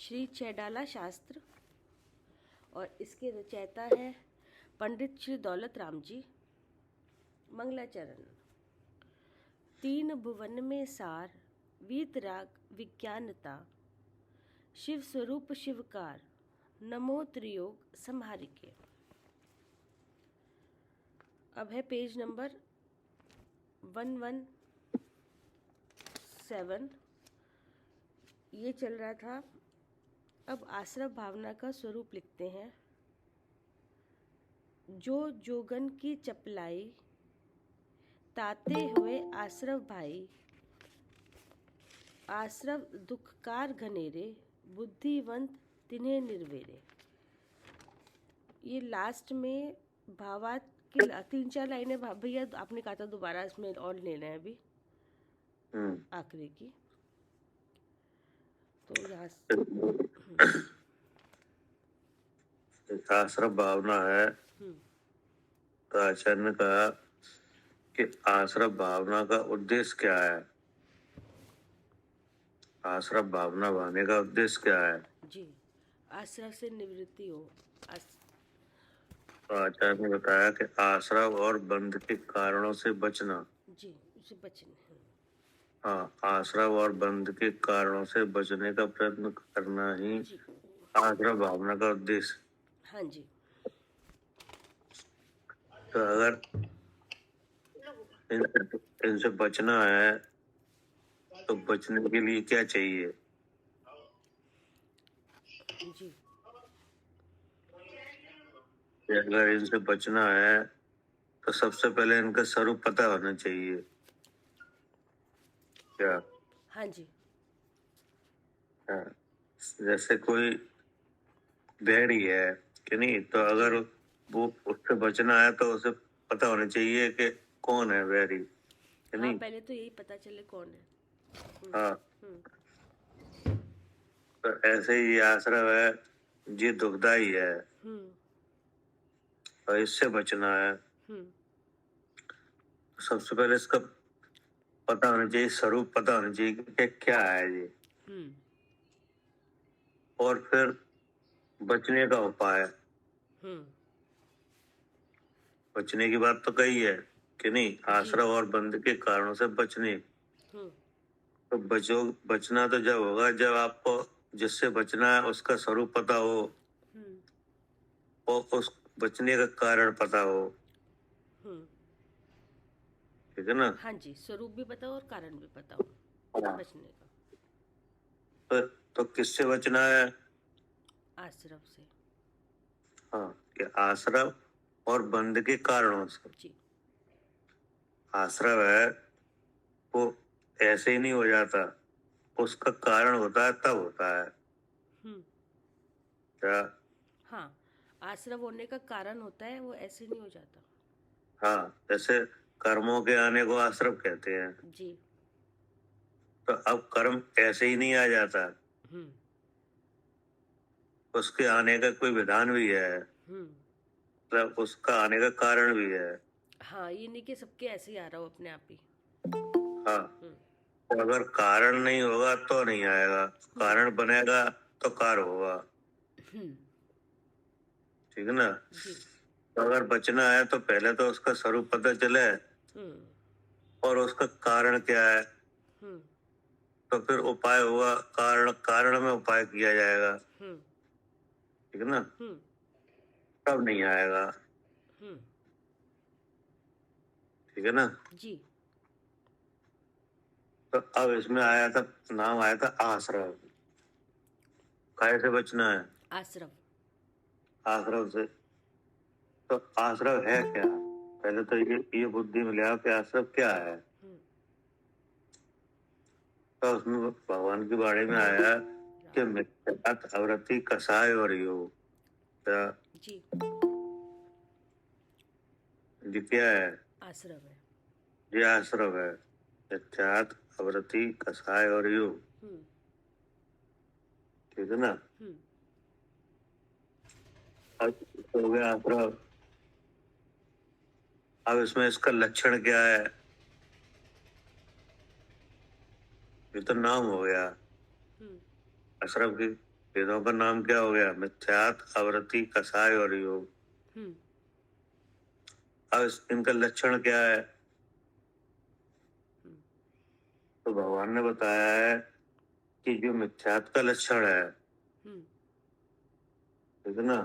श्री चैडाला शास्त्र और इसके रचयिता है पंडित श्री दौलत राम जी। मंगलाचरण। तीन भुवन में सार, वीतराग विज्ञानता, शिव स्वरूप शिवकार, नमो त्रियोग संहारिके। अब है पेज नंबर 117। ये चल रहा था। अब आश्रव भावना का स्वरूप लिखते हैं। जो जोगन की चपलाई, ताते हुए आश्रव भाई, आश्रव दुखकार घनेरे, बुद्धिवंत तिन्हें निर्वेरे। ये लास्ट में भावार्थ की 3-4 लाइनें भैया आपने कहा था दोबारा इसमें और लेना है अभी आखिरी की, तो यहाँ आश्रव भावना है। तो आचार्य ने कहा कि आश्रव भावना का उद्देश्य क्या है, आश्रव भावना भाने का उद्देश्य क्या है जी। आश्रव से निवृत्ति हो। तो आचार्य ने बताया कि आश्रव और बंध के कारणों से बचना। जी, उसे बचना। हाँ, आश्रव और बंध के कारणों से बचने का प्रयत्न करना ही आश्रव भावना का उद्देश्य। हाँ जी। तो अगर इनसे बचना है तो बचने के लिए क्या चाहिए? जी। अगर इनसे बचना है तो सबसे पहले इनका स्वरूप पता होना चाहिए। क्या? हाँ जी। हाँ, जैसे कोई बैरी है कि नहीं, तो अगर वो उससे बचना है तो उसे पता होना चाहिए कि कौन है बैरी, कि नहीं? हाँ, पहले तो यही पता चले कौन है। हाँ, तो ऐसे ही आश्रव है, ये दुखदाई है और इससे बचना है। सबसे पहले इसका पता होना चाहिए, स्वरूप पता होना चाहिए कि क्या है ये, और फिर बचने का उपाय। बचने की बात तो कही है कि नहीं, आश्रव और बंध के कारणों से बचने। तो बचना तो जब होगा जब आपको जिससे बचना है उसका स्वरूप पता हो और उस बचने का कारण पता हो। ठीक है ना? हाँ जी, स्वरूप भी पता हो और कारण भी पता हो बचने का। तो किससे बचना है? आश्रव से। हाँ, कि आश्रव और बंध के कारणों से। जी। आश्रव है वो ऐसे ही नहीं हो जाता, उसका कारण होता है, तब होता है। क्या? हाँ, आश्रव होने का कारण होता है, वो ऐसे नहीं हो जाता। हाँ, जैसे कर्मों के आने को आश्रव कहते हैं। जी। तो अब कर्म ऐसे ही नहीं आ जाता, उसके आने का कोई विधान भी है, मतलब उसका आने का कारण भी है। हाँ, ये नहीं कि सबके ऐसे ही आ रहा हो अपने आप ही। हाँ, तो अगर कारण नहीं होगा तो नहीं आएगा, कारण बनेगा तो कार्य होगा। ठीक है ना? तो अगर बचना है तो पहले तो उसका स्वरूप पता चले और उसका कारण क्या है, तो फिर उपाय होगा, कारण में उपाय किया जाएगा। ठीक है ना? तब नहीं आएगा। ठीक है ना? जी। तो अब इसमें आया था, नाम आया था आश्रव। काय से बचना है? आश्रव। आश्रव से। तो आश्रव है क्या? पहले तो ये बुद्धि में लिया कि आश्रव क्या है। तो उसमें भगवान की बाणी में आया कि मिथ्यात अवृत्ति कसाय और योग। जी। ये क्या है? आश्रव है। ये आश्रव है, मिथ्यात अवृत्ति कसाय और योग। ठीक है ना? अब हो गया आश्रव। अब इसमें इसका लक्षण क्या है? ये तो नाम हो गया आश्रव की। वेदों का नाम क्या हो गया? मिथ्यात, आवृत्ति, कसाय और योग। अब इनका लक्षण क्या है? तो भगवान ने बताया है कि जो मिथ्यात का लक्षण है, ठीक है ना,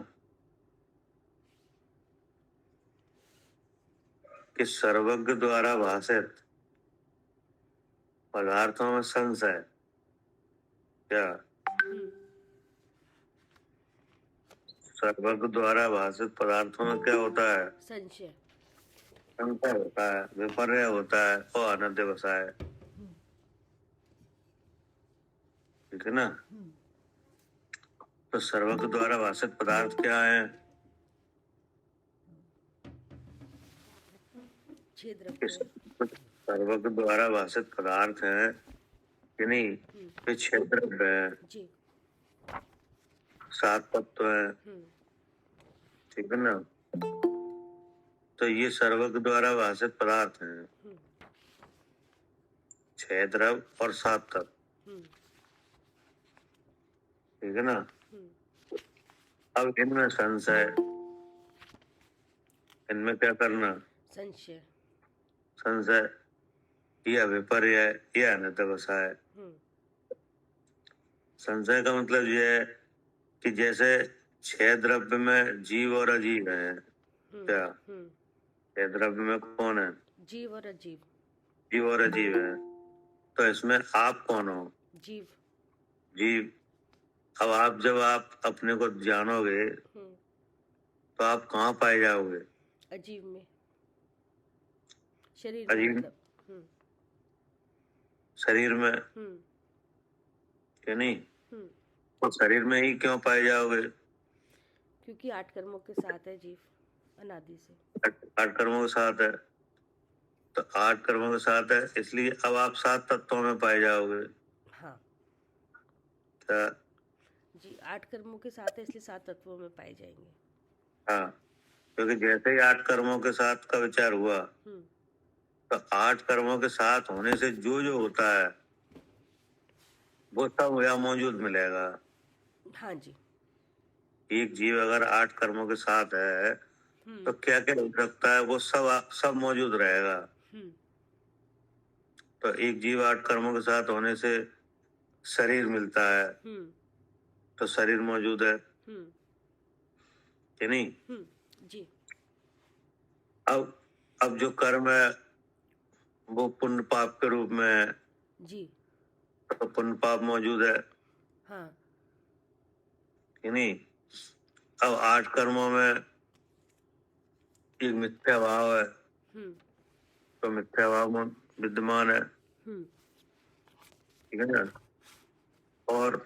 कि सर्वज्ञ द्वारा भाषित पदार्थों में संशय। क्या? सर्वज्ञ द्वारा भाषित पदार्थों में क्या होता है? संशय। संशय होता है, विपर्य होता है और अनध्यवसाय। ठीक है ना? तो सर्वज्ञ द्वारा भाषित पदार्थ क्या है? सर्वज्ञ द्वारा भाषित पदार्थ है कि नहीं? ये क्षेत्र है, जी। 7 तत्व है, ठीक है ना? तो ये सर्वज्ञ द्वारा भाषित पदार्थ हैं, 6 द्रव्य और 7 तत्व, ठीक है ना? अब इनमें संशय, इनमें क्या करना? संशय। संशय या विपर्य या अनध्यवसाय। संशय का मतलब ये है कि जैसे 6 द्रव्य में जीव और अजीव है। क्या? 6 द्रव्य में कौन है? जीव और अजीव। जीव और अजीव है। तो इसमें आप कौन हो? जीव। जीव। अब आप जब आप अपने को जानोगे तो आप कहाँ पाए जाओगे? अजीव में। शरीर में अजीव मतलब। शरीर में, क्या नहीं? तो शरीर में ही क्यों पाए जाओगे? क्योंकि 8 कर्मों के साथ है जीव, अनादि से। 8 कर्मों के साथ है, तो 8 कर्मों के साथ है, इसलिए अब आप 7 तत्वों में पाए जाओगे। हाँ। क्या? जी, 8 कर्मों के साथ है इसलिए 7 तत्वों में पाए जाएंगे। हाँ, क्योंकि जैसे ही 8 कर्मों के साथ का विचार हुआ तो 8 कर्मों के साथ होने से जो जो होता है वो सब यहाँ मौजूद मिलेगा। हाँ जी। एक जीव अगर 8 कर्मों के साथ है तो क्या क्या हो सकता है? वो सब मौजूद रहेगा। तो एक जीव 8 कर्मों के साथ होने से शरीर मिलता है, तो शरीर मौजूद है कि नहीं? जी। अब जो कर्म है वो पुण्य पाप के रूप में है। जी। तो पुण्य पाप मौजूद है। हाँ। कि नहीं? अब 8 कर्मों में एक मिथ्या भाव है, तो मिथ्या भाव विद्यमान है, ठीक है ना? और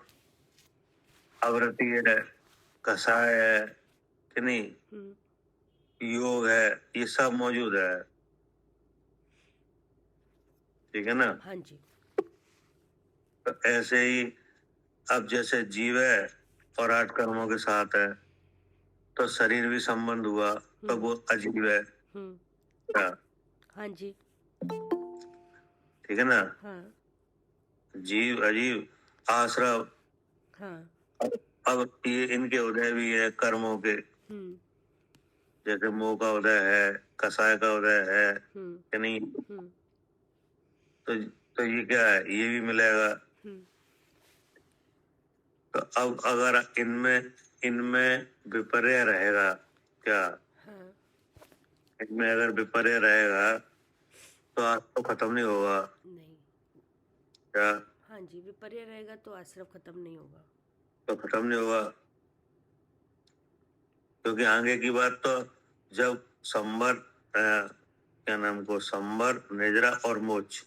आवृत्ति है, कसाय है, कि नहीं? योग है, ये सब मौजूद है, ठीक है ना? हाँ जी। तो ऐसे ही अब जैसे जीव है और 8 कर्मों के साथ है तो शरीर भी संबंध हुआ तो वो अजीब है। क्या? हाँ जी। ठीक है ना? हाँ। जीव अजीव आश्रव। हाँ। अब ये इनके उदय भी है कर्मों के, जैसे मोह का उदय है, कसाय का उदय है, कि नहीं? तो ये क्या है? ये भी मिलेगा। तो अब अगर इनमें विपर्य रहेगा, क्या? हाँ। इनमें अगर विपर्य रहेगा तो आज तो खत्म नहीं होगा। नहीं। क्या? हाँ जी, विपर्य रहेगा तो आश्रव खत्म नहीं होगा। तो खत्म नहीं होगा, क्योंकि आगे की बात तो जब संवर क्या नाम को संवर, निद्रा और मोक्ष,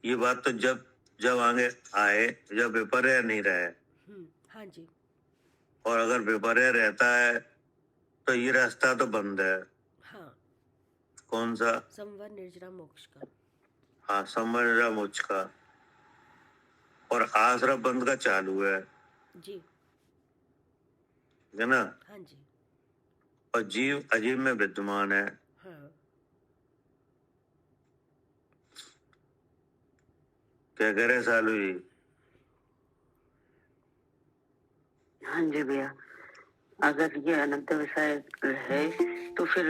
ये बात तो जब आगे आए जब विपर्य नहीं रहे। हाँ जी। और अगर विपर्य रहता है तो ये रास्ता तो बंद है। हाँ। कौन सा? संवर, निर्जरा, मोक्ष का। हाँ, संवर, निद्रा, मोक्ष का। और आश्रम बंद का चालू है। जी। है ना? हाँ जी। और जीव अजीव में विद्यमान है। हाँ। क्या कह रहे सालू जी? हाँ जी भैया, अगर ये अनंत विषय है तो फिर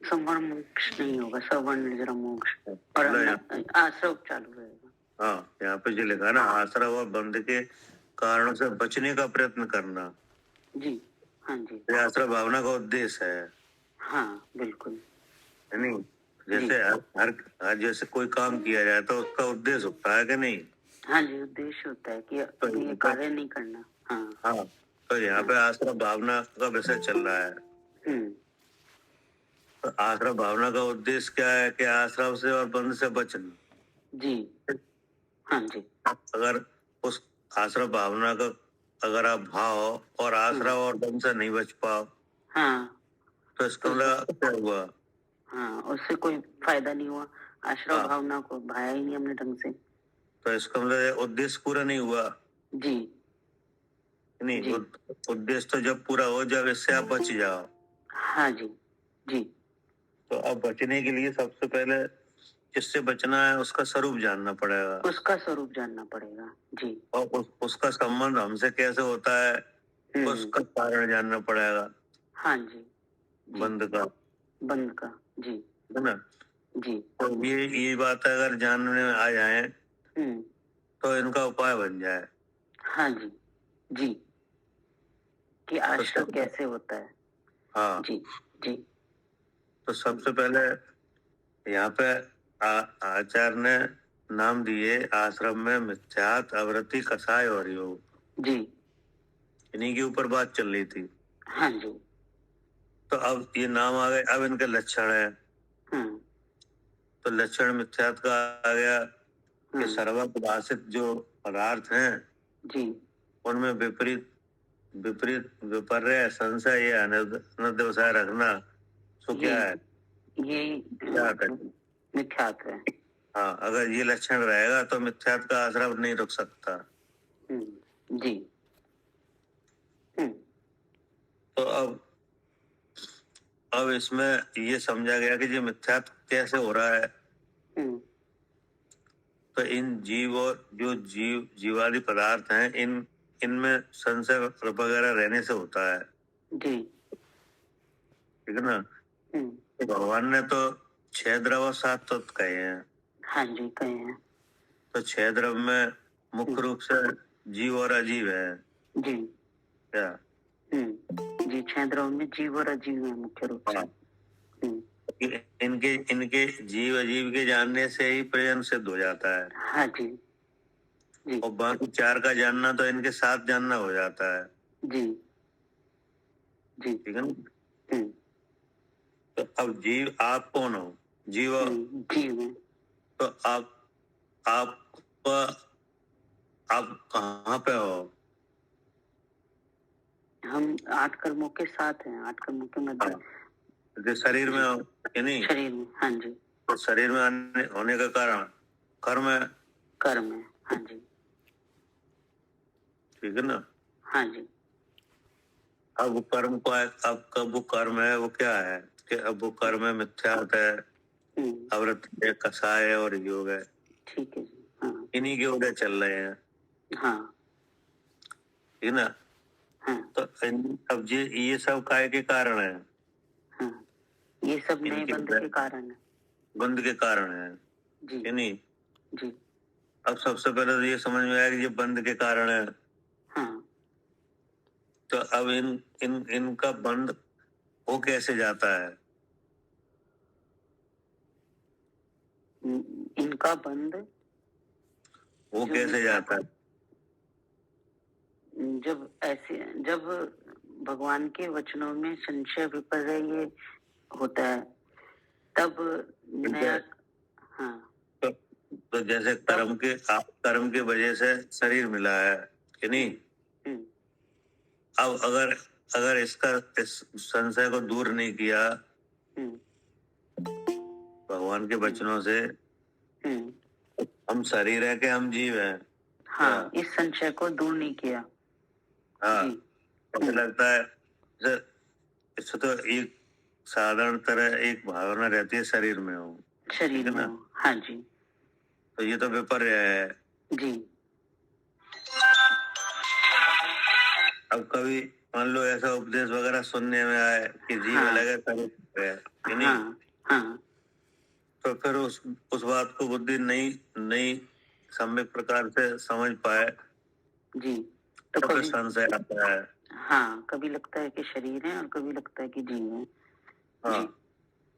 संवर्ण मोक्ष नहीं होगा, सवर्ण निर्जरा मोक्ष और आश्रव चालू रहेगा। हाँ, यहाँ पे जो लिखा ना, आश्रव और बंध के कारणों से बचने का प्रयत्न करना। जी, हाँ जी, ये आश्रव भावना का उद्देश्य है। हाँ बिल्कुल, है नहीं? जैसे हर जैसे कोई काम किया जाए तो उसका उद्देश्य होता है कि नहीं? हाँ जी, उद्देश्य होता है कि अभी ये कार्य नहीं करना। हाँ हाँ, तो यहाँ पे आश्रव भावना का विषय चल रहा है। तो आश्रव भावना का उद्देश्य क्या है कि आश्रव से और बंध से बचना। जी, हाँ जी, अगर उस आश्रव भावना का अगर आप भाव और आश्रव और बंध से नहीं बच पाओ, हाँ, तो इसका मतलब क्या हुआ? हाँ, उससे कोई फायदा नहीं हुआ। आश्रव भावना को भाया ही नहीं हमने ढंग से, तो इसका मतलब उद्देश्य पूरा नहीं हुआ। जी नहीं, उद्देश्य तो जब पूरा हो जब इससे आप बच जाओ। हाँ जी, जी, तो अब बचने के लिए सबसे पहले जिससे बचना है उसका स्वरूप जानना पड़ेगा। उसका स्वरूप जानना पड़ेगा, जी, और उसका संबंध हमसे कैसे होता है उसका कारण जानना पड़ेगा। हाँ जी, बंध का, जी, है ना? जी, तो ये बात अगर जानने में आ जाए तो इनका उपाय बन जाए। हाँ जी, जी, कि आश्रय कैसे होता है। हाँ, जी, जी, तो सबसे पहले यहाँ पे आचार्य ने नाम दिए आश्रम में मिथ्यात, अवृत्ति, कषाय और योग। जी, इन्हीं के ऊपर बात चल रही थी। हाँ जी, तो अब ये नाम आ गए, अब इनके लक्षण है। तो लक्षण मिथ्यात का आ गया कि सर्वप्रभाषित जो पदार्थ हैं जी, उनमें विपरीत विपर्य संशय या अनध्यवसाय रखना, तो क्या है? ये मिथ्यात है। हाँ, अगर ये लक्षण रहेगा तो मिथ्यात का आश्रव नहीं रुक सकता। जी, तो अब इसमें ये समझा गया कि ये मिथ्यात कैसे हो रहा है। तो इन जीव और जो जीवादि पदार्थ हैं इनमें संशय वगैरह रहने से होता है। जी, ठीक है ना? तो भगवान ने तो 6 द्रव और 7 तत्व कहे हैं। हाँ जी, कहे हैं। तो 6 द्रव में मुख्य रूप से जीव और अजीव है। जी, क्या? जी, 6 द्रव में जीव और अजीव है मुख्य रूप से। इनके इनके जीव अजीव के जानने से ही प्रयोजन सिद्ध हो जाता है। हाँ जी, जी, और बाकी 4 का जानना तो इनके साथ जानना हो जाता है। जी, जी, ठीक है ना? तो अब जीव आप कौन हो? जीव जीव है। तो आप कहाँ पे हो? हम 8 कर्मों के साथ हैं, 8 कर्मों के मध्य। जो शरीर में हो कि नहीं? शरीर में, हाँ जी। तो शरीर में होने का कारण कर्म है। कर्म है, हाँ जी। ठीक है ना? हाँ जी, अब वो कर्म को अब कब वो कर्म है वो क्या है कि अब वो कर्म है मिथ्यात है, अवृत्ति है, कषाय है और योग है। ठीक है जी, हाँ, इन्हीं के उदय चल रहे हैं। हाँ, ठीक है ना? हाँ, तो अब ये सब काय के कारण है? हाँ, ये सब नए बंध के कारण है। बंध के कारण है जी, कि नहीं? जी, अब सबसे पहले तो ये समझ में आया कि ये बंध के कारण है। हाँ, तो अब इनका बंध हो कैसे जाता है? इनका बंध वो कैसे जाता है? जब भगवान के वचनों में संशय विपर्य होता है तब नया, हाँ, तो जैसे कर्म के वजह से शरीर मिला है कि नहीं? अब अगर इस संशय को दूर नहीं किया भगवान के वचनों से, हम शरीर है कि हम जीव है? हाँ, इस संशय को दूर नहीं किया। हाँ, मुझे लगता है इससे तो एक साधारण तरह एक भावना रहती है शरीर में हो, शरीर में हो, हाँ जी। तो ये तो विपर्य है। जी, अब कभी मान लो ऐसा उपदेश वगैरह सुनने में आए कि जीव हाँ। अलग है शरीर अलग है, कि नहीं, हाँ हाँ तो फिर उस बात को बुद्धि नहीं नहीं सम्यक प्रकार से समझ पाए जी। तो तो फिर कभी संशय आता है। हाँ, कभी लगता है कि शरीर है और कभी लगता है कि जीव है। हाँ,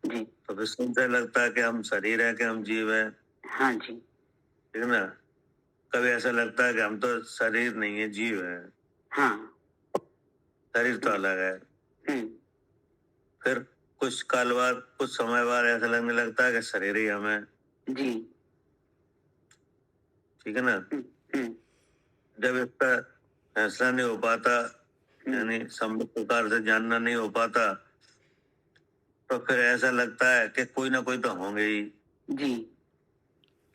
जी जी तो फिर संशय लगता है कि हम शरीर है कि हम जीव है, हाँ जी ठीक है ना। कभी ऐसा लगता है कि हम तो शरीर नहीं है, जीव है, हाँ शरीर तो अलग है। हम्म फिर कुछ काल बाद, कुछ समय बाद ऐसा लगने लगता है कि शरीर ही हम है, जी ठीक है ना। हम्म जब इसका फैसला नहीं हो पाता, हम्म यानी सम्यक प्रकार से जानना नहीं हो पाता, तो फिर ऐसा लगता है कि कोई ना कोई तो होंगे ही, जी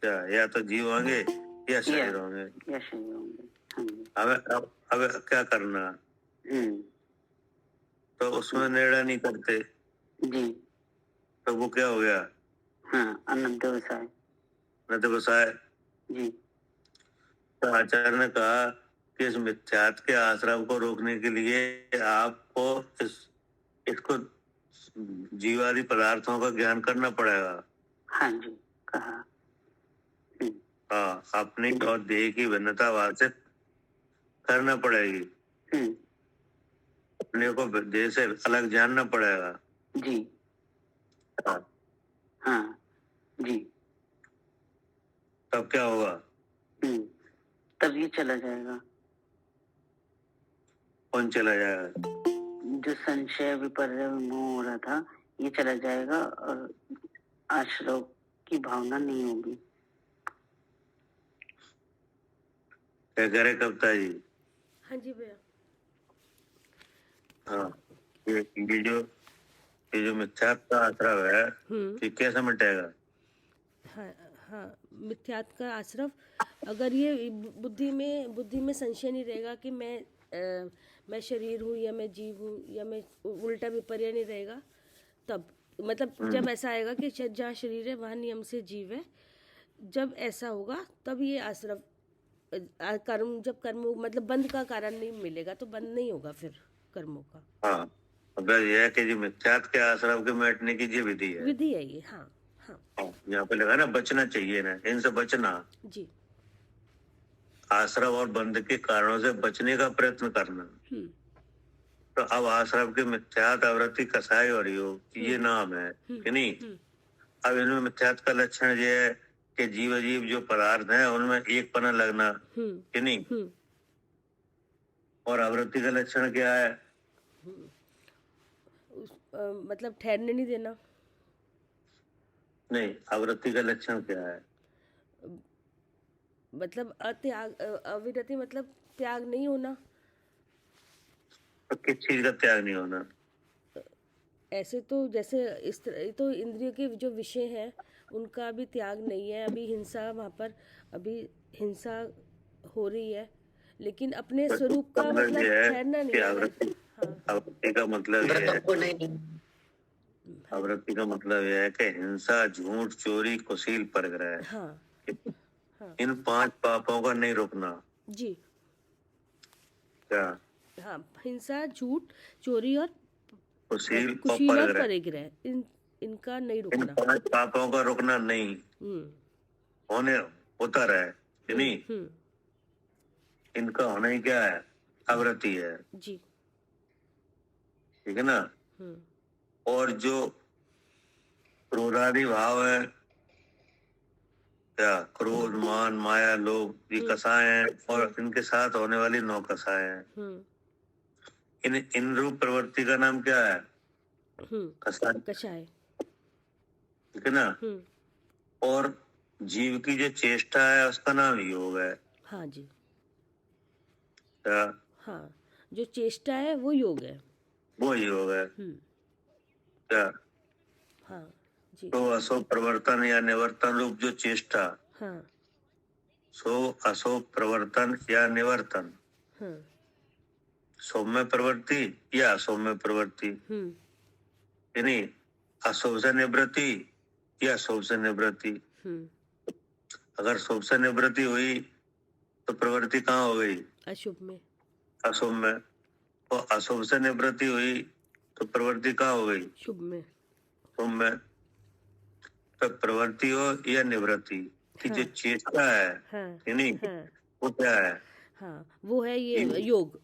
क्या या तो जीव होंगे या या शरीर होंगे। या शरीर होंगे। हाँ जी अब क्या करना, हम्म तो उसमें निर्णय नहीं करते, जी तो वो क्या हो गया, हाँ अनंत व्यवसाय न तो गुस्साए। जी तो आचार्य ने कहा कि इस मिथ्यात्व के आश्रम को रोकने के लिए आपको इसको जीवादि पदार्थों का ज्ञान करना पड़ेगा। हाँ जी कहा हम्म हाँ, अपनी और देह की भिन्नता वाचित करना पड़ेगी, हम्म अपने को देह से अलग जानना पड़ेगा। जी हाँ, हाँ जी तब क्या होगा, तब ये चला जाएगा कौन चला जाएगा। जो संशय विपर्य मोह हो रहा था ये चला जाएगा और आश्रव की भावना नहीं होगी। क्या कह रहे कविता जी। हाँ जी भैया। हाँ, ये जो मिथ्यात्व का आश्रय है, ये कैसे मिटेगा। हाँ हाँ, मिथ्यात्व का आश्रव, अगर ये बुद्धि में संशय नहीं रहेगा कि मैं शरीर हूँ या मैं जीव हूँ या मैं उल्टा विपर्य नहीं रहेगा, तब मतलब जब ऐसा आएगा कि जहाँ शरीर है वहाँ नियम से जीव है, जब ऐसा होगा तब ये आश्रव कर्म, जब कर्म मतलब बंध का कारण नहीं मिलेगा तो बंद नहीं होगा फिर कर्मों का। हाँ, अगर यह है कि जो मिथ्यात्व के आश्रम के मिटने की ये विधि है, विधि है ये। हाँ हाँ यहाँ पे लगा ना, बचना चाहिए ना, इनसे बचना, जी। आश्रम और बंध के कारणों से बचने का प्रयत्न करना। तो अब आश्रम के मिथ्यात्व आवृत्ति कसाई और योग ये नाम है कि नहीं। अब इनमें मिथ्यात्व का लक्षण ये है कि जीव अजीव जो पदार्थ है उनमें एक पना लगना कि नहीं, और आवृत्ति का लक्षण क्या है, मतलब ठहरने नहीं देना। नहीं, आवृत्ति का लक्षण क्या है, मतलब अत्याग, अविरति मतलब त्याग नहीं होना। तो किस चीज का त्याग नहीं होना। ऐसे तो जैसे इस तरह तो इंद्रिय के जो विषय हैं उनका अभी त्याग नहीं है, अभी हिंसा वहाँ पर अभी हिंसा हो रही है, लेकिन अपने स्वरूप का मतलब ठहरना नहीं है। आवृत्ति का मतलब ये है, आवृत्ति का मतलब यह है कि हिंसा, झूठ, चोरी, कुशील, परग्रह, हाँ इन 5 पापों का नहीं रुकना। जी। क्या, हाँ, हिंसा, झूठ, चोरी और कुशील और कुशील और परग्रह, परिग्रह, इनका नहीं इन रुकना। 5 पापों का रुकना नहीं होने होता रहे कि नहीं, इनका होना ही क्या है, आवृत्ति है जी। ठीक है ना। और जो क्रोधादि भाव है, क्या, क्रोध, मान, माया, लोभ, ये कसाय हैं, और इनके साथ होने वाली 9 कसाय हैं। इन रूप प्रवृत्ति का नाम क्या है, कषाय, ठीक है ना। और जीव की जो चेष्टा है उसका नाम योग है। हाँ जी। क्या, हाँ, जो चेष्टा है वो योग है, वो योग है। क्या, हाँ जी। तो असो प्रवर्तन या निवर्तन रूप जो चेष्टा, हाँ सो असो प्रवर्तन या निवर्तन, सौम्य प्रवृत्ति या असौम्य प्रवृत्ति, यानी अशुभ से निवृत्ति या शुभ से निवृत्ति। अगर शुभ से निवृत्ति हुई तो प्रवृत्ति कहाँ हो गई, अशुभ में, अशुभ में। और अशुभ से निवृत्ति हुई तो प्रवृत्ति कहाँ हो गई? शुभ में। शुभ में। तो प्रवृत्ति हो या निवृत्ति की जो हाँ चेष्टा है, हाँ है नहीं, हाँ वो क्या है? हाँ, वो है ये इन- योग।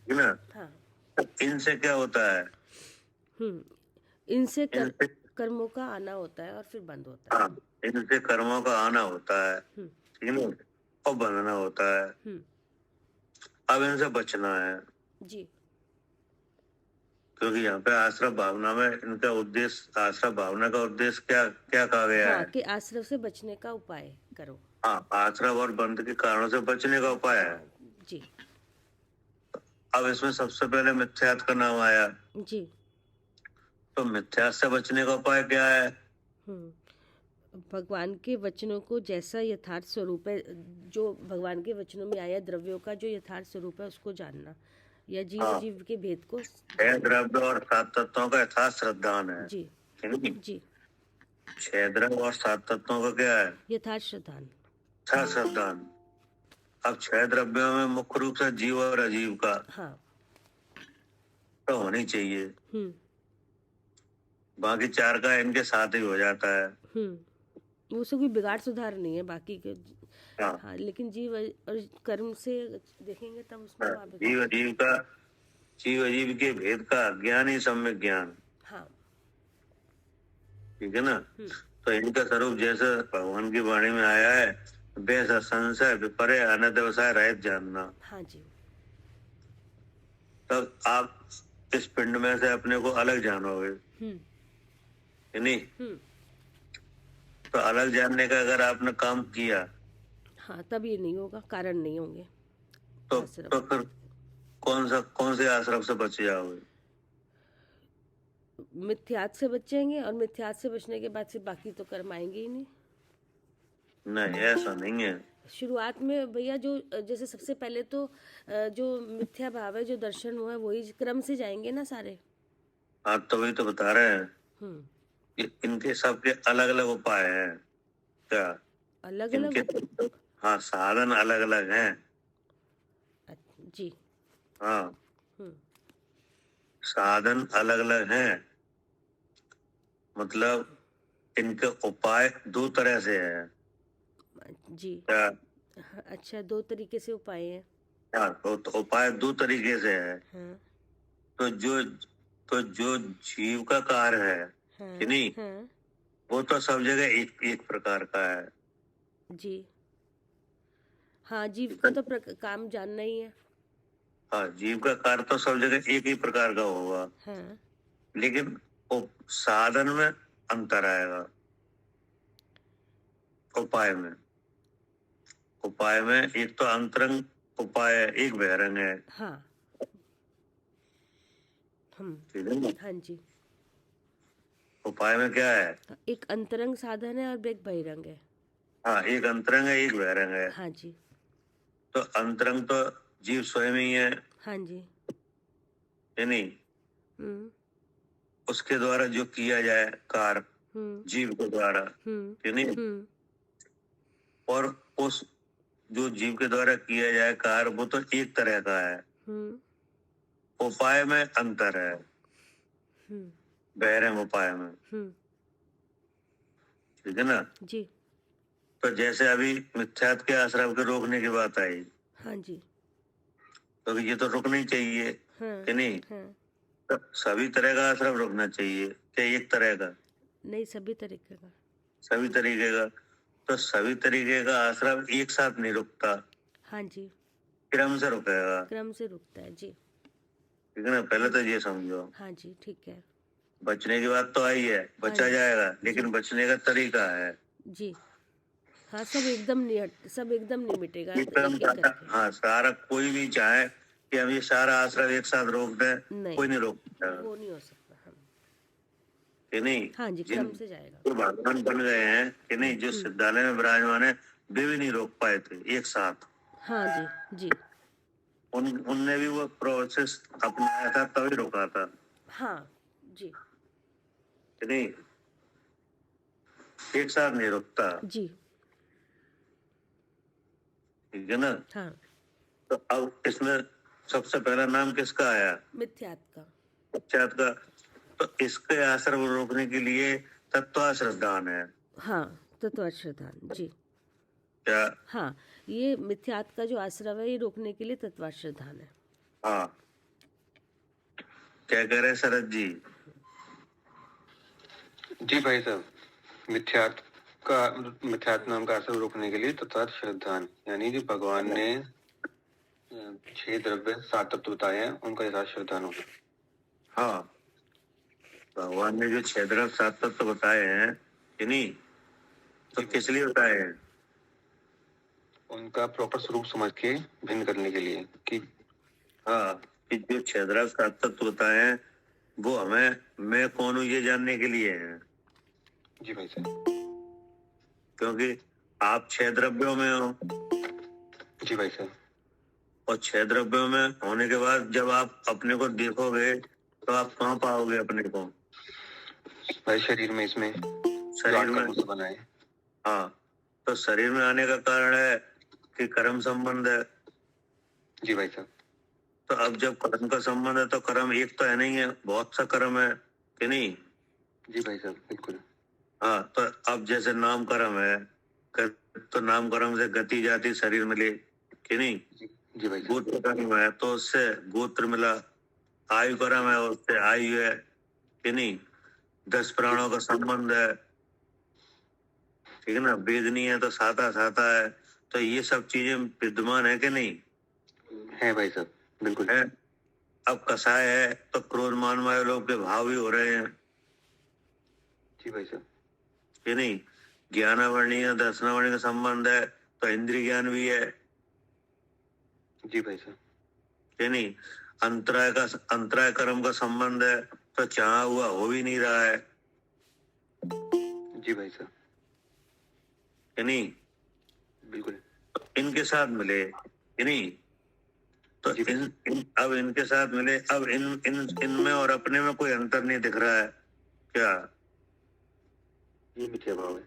है ना? हाँ। तो इनसे क्या होता है? इनसे इनसे कर्मों का आना होता है और फिर बंद होता है। हाँ, इनसे कर्मों का आना होता है, हम्म, ठीक है ना, और बनना होता है। हम्म, अब इनसे बचना है, जी क्योंकि यहाँ पे आश्रम भावना में इनका उद्देश्य, आश्रम भावना का उद्देश्य क्या क्या कहा गया हाँ, है? कि आश्रम से बचने का उपाय करो। हाँ, आश्रम और बंध के कारणों से बचने का उपाय है। हाँ, जी अब इसमें सबसे पहले मिथ्यात्व का नाम आया, जी। तो मिथ्यात्व से बचने का उपाय क्या है? भगवान के वचनों को जैसा यथार्थ स्वरूप है, जो भगवान के वचनों में आया द्रव्यों का जो यथार्थ स्वरूप है उसको जानना, या जीव हाँ, जीव के भेद को छह द्रव्य और सात तत्वों का यथार्थ श्रद्धान है, जी है नहीं? जी। छह द्रव्य और सात तत्वों का क्या है? यथार्थ श्रद्धान। यथार्थ श्रद्धान। अब छह द्रव्यों में मुख्य रूप से जीव और अजीव का हाँ। तो होनी चाहिए, हम्म बाकी चार का इनके साथ ही हो जाता है। वो से कोई बिगाड़ सुधार नहीं है बाकी के। हाँ, हाँ, लेकिन जीव और कर्म से देखेंगे तब उसमें हाँ, वहाँ जीव अजीव का, जीव अजीव के भेद का ज्ञान ही सम्यक ज्ञान, हाँ। ठीक है ना? तो इनका स्वरूप जैसे भगवान की वाणी में आया है, वैसा संशय विपर्य अनंत व्यवसाय रहित जानना। हाँ जी। तब आप इस पिंड में से अपने को अलग जानोगे, है नहीं? तो अलग जानने का अगर आपने काम किया हाँ, तब ये नहीं होगा, कारण नहीं होंगे। तो आश्रम फिर कौन से आश्रम से बच जाओगे? मिथ्यात से बचेंगे, और मिथ्यात से बचने के बाद से बाकी तो कर्म आएंगे ही नहीं। नहीं, ऐसा नहीं है। शुरुआत में भैया जो जैसे सबसे पहले तो जो मिथ्या भाव है, जो दर्शन हुआ है, वही क्रम से जाएंगे ना सारे। आप तो वही तो बता रहे हैं हम्म कि इनके सबके अलग अलग उपाय हैं। क्या अलग इनके? अलग। हाँ, साधन अलग अलग हैं। जी। हाँ, हम्म साधन अलग अलग हैं, मतलब इनके उपाय दो तरह से है। जी। क्या? अच्छा, दो तरीके से उपाय हैं। हाँ, तो उपाय दो तरीके से है। हाँ तो जो जीव का कार्य है, हाँ कि नहीं, हाँ वो तो सब जगह एक एक प्रकार का है। जी। हाँ, जीव का तो काम जानना ही है। हाँ, जीव का कार्य तो सब जगह एक ही प्रकार का होगा, हाँ लेकिन वो साधन में अंतर आएगा। उपाय में एक तो अंतरंग उपाय है, एक बहिरंग है। हाँ। ठीक है ना? हाँ जी। उपाय में क्या है? एक अंतरंग साधन है और एक बहिरंग है। हाँ, एक अंतरंग है, एक बहिरंग है। हाँ जी। तो अंतरंग तो जीव स्वयं ही है, हाँ जी। नहीं? हम्म उसके द्वारा जो किया जाए कार्य, जीव के द्वारा, नहीं? और उस जो जीव के द्वारा किया जाए कार्य, वो तो एक तरह का है। उपाय में अंतर है, बहिरंग उपाय में, ठीक है ना? जी। तो जैसे अभी मिथ्यात्व के आश्रम के रोकने की बात आई, हाँ जी। तो ये तो रुकना ही चाहिए, कि नहीं? हाँ। तो सभी तरह का आश्रम रुकना चाहिए, क्या एक तरह का? नहीं, सभी तरीके का। सभी तरीके का। तो सभी तरीके का आश्रम एक साथ नहीं रुकता, हाँ जी। क्रम से रुकेगा, क्रम से रुकता है जी। ठीक है ना? पहले तो ये समझो। हाँ जी, ठीक है। बचने की बात तो आई है, बचा जाएगा, लेकिन बचने का तरीका है जी। हाँ, सब एकदम नहीं मिटेगा। हाँ, सारा कोई भी चाहे कि हम ये सारा आश्रम एक साथ रोक दें, कोई नहीं रोक सकता, वो नहीं हो सकता। कि नहीं? हाँ जी, क्रम से जाएगा। जो भगवान बन गए हैं, कि नहीं, जो सिद्धालय में विराजमान है, वे भी नहीं रोक पाए थे एक साथ। हाँ जी जी। उनने भी वो प्रोसेस अपनाया था, तभी रोका था। हाँ जी। कि नहीं, एक साथ नहीं रुकता जी। ठीक है ना? हाँ। तो अब इसमें सबसे पहला नाम किसका आया? मिथ्यात का। मिथ्यात का। तो इसके आश्रम रोकने के लिए तत्वाश्रद्धान है। हाँ, तत्वाश्रद्धान जी। क्या? हाँ, ये मिथ्यात का जो आश्रव है ये रोकने के लिए तत्वाश्रद्धान है। हाँ, क्या कह रहे हैं शरद जी? जी भाई साहब, मिथ्यात नाम का असर रोकने के लिए तथा श्रद्धान, यानी जो भगवान ने 6 द्रव्य 7 तत्व बताए हैं उनका यथार्थ श्रद्धान होगा। हाँ, भगवान ने जो 6 द्रव्य 7 तत्व बताए हैं कि नहीं, तो किस लिए बताए हैं? उनका प्रॉपर स्वरूप समझ के भिन्न करने के लिए कि हाँ, कि जो 6 द्रव्य 7 तत्व बताए हैं वो हमें मैं कौन हूँ ये जानने के लिए हैं। जी भाई साहब। क्योंकि आप 6 द्रव्यों में हो। जी भाई साहब। और 6 द्रव्यों में होने के बाद जब आप अपने को देखोगे तो आप कहाँ पाओगे अपने को? भाई शरीर में, इसमें शरीर में से बना है। हाँ, तो शरीर में आने का कारण है कि कर्म संबंध है। जी भाई साहब। तो अब जब कर्म का संबंध है तो कर्म एक तो है नहीं है, बहुत सा कर्म है कि नहीं? जी भाई साहब, बिल्कुल। हाँ, तो अब जैसे नाम कर्म है तो नाम कर्म से गति जाति शरीर मिले कि नहीं? जी भाई साहब। गोत्र कर्म है तो उससे गोत्र मिला। आयु कर्म है उससे आयु है कि नहीं? 10 प्राणों का संबंध है, ठीक है ना? वेदनी है तो साता साता है। तो ये सब चीजें विद्यमान है कि नहीं? है भाई साहब, बिल्कुल है। अब कसाय है तो क्रोध मान माया लोग के भाव भी हो रहे हैं जी भाई साहब। कि नहीं? ज्ञानावरणी या दर्शनावरणी का संबंध है तो इंद्रिय ज्ञान भी है जी भाई साहब। कि नहीं? अंतराय कर्म का संबंध है तो चाहा हुआ हो भी नहीं रहा है जी भाई साहब। कि नहीं? बिल्कुल। तो इनके साथ मिले कि नहीं? तो अब इनके साथ मिले। अब इनमें और अपने में कोई अंतर नहीं दिख रहा है क्या? ये मिथ्या भाव है।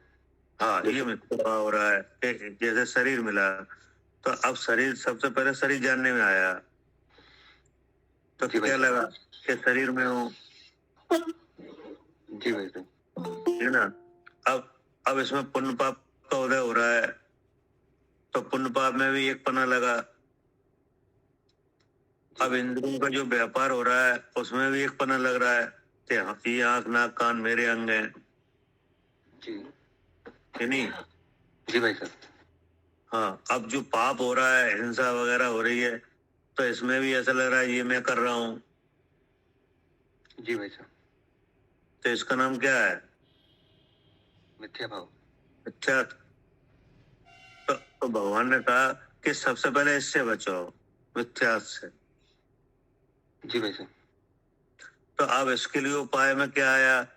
हाँ, ये मिथ्या भाव हो रहा है कि जैसे शरीर मिला तो अब शरीर सबसे पहले शरीर जानने में आया तो क्या लगा कि शरीर में हूँ। जी भाई साहब। है ना? अब इसमें पुण्य पाप का उदय हो रहा है तो पुण्य पाप में भी एक पना लगा। अब इंद्रियों का जो व्यापार हो रहा है उसमें भी एक पना लग रहा है कि ये आंख नाक कान मेरे अंग हैं जी कि नहीं? जी भाई साहब। हाँ, अब जो पाप हो रहा है, हिंसा वगैरह हो रही है तो इसमें भी ऐसा लग रहा है ये मैं कर रहा हूँ। जी भाई साहब। तो इसका नाम क्या है? मिथ्या भाव। अच्छा, तो भगवान ने कहा कि सबसे पहले इससे बचो, मिथ्यात से। जी भाई साहब। तो अब इसके लिए उपाय में क्या आया?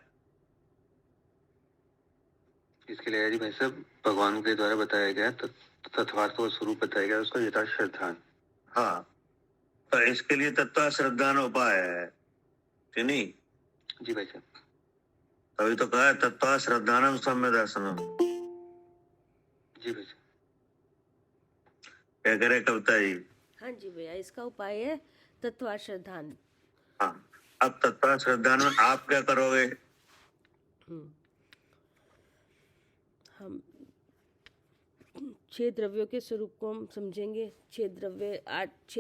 इसके लिए जी भाई साहब भगवान के द्वारा बताया गया तत्वार्थ और स्वरूप बताया गया, उसका यथार्थ श्रद्धान। हाँ, तो इसके लिए तत्व श्रद्धान उपाय है कि नहीं? जी भाई साहब। तभी तो कहा तत्व श्रद्धानम सम्य दर्शनम। जी भाई साहब। क्या करे कविता जी? हाँ जी भैया, इसका उपाय है तत्वाश्रद्धान। हाँ, अब तत्व श्रद्धान में आप क्या करोगे? हम 6 द्रव्यों के स्वरूप को हम समझेंगे। 6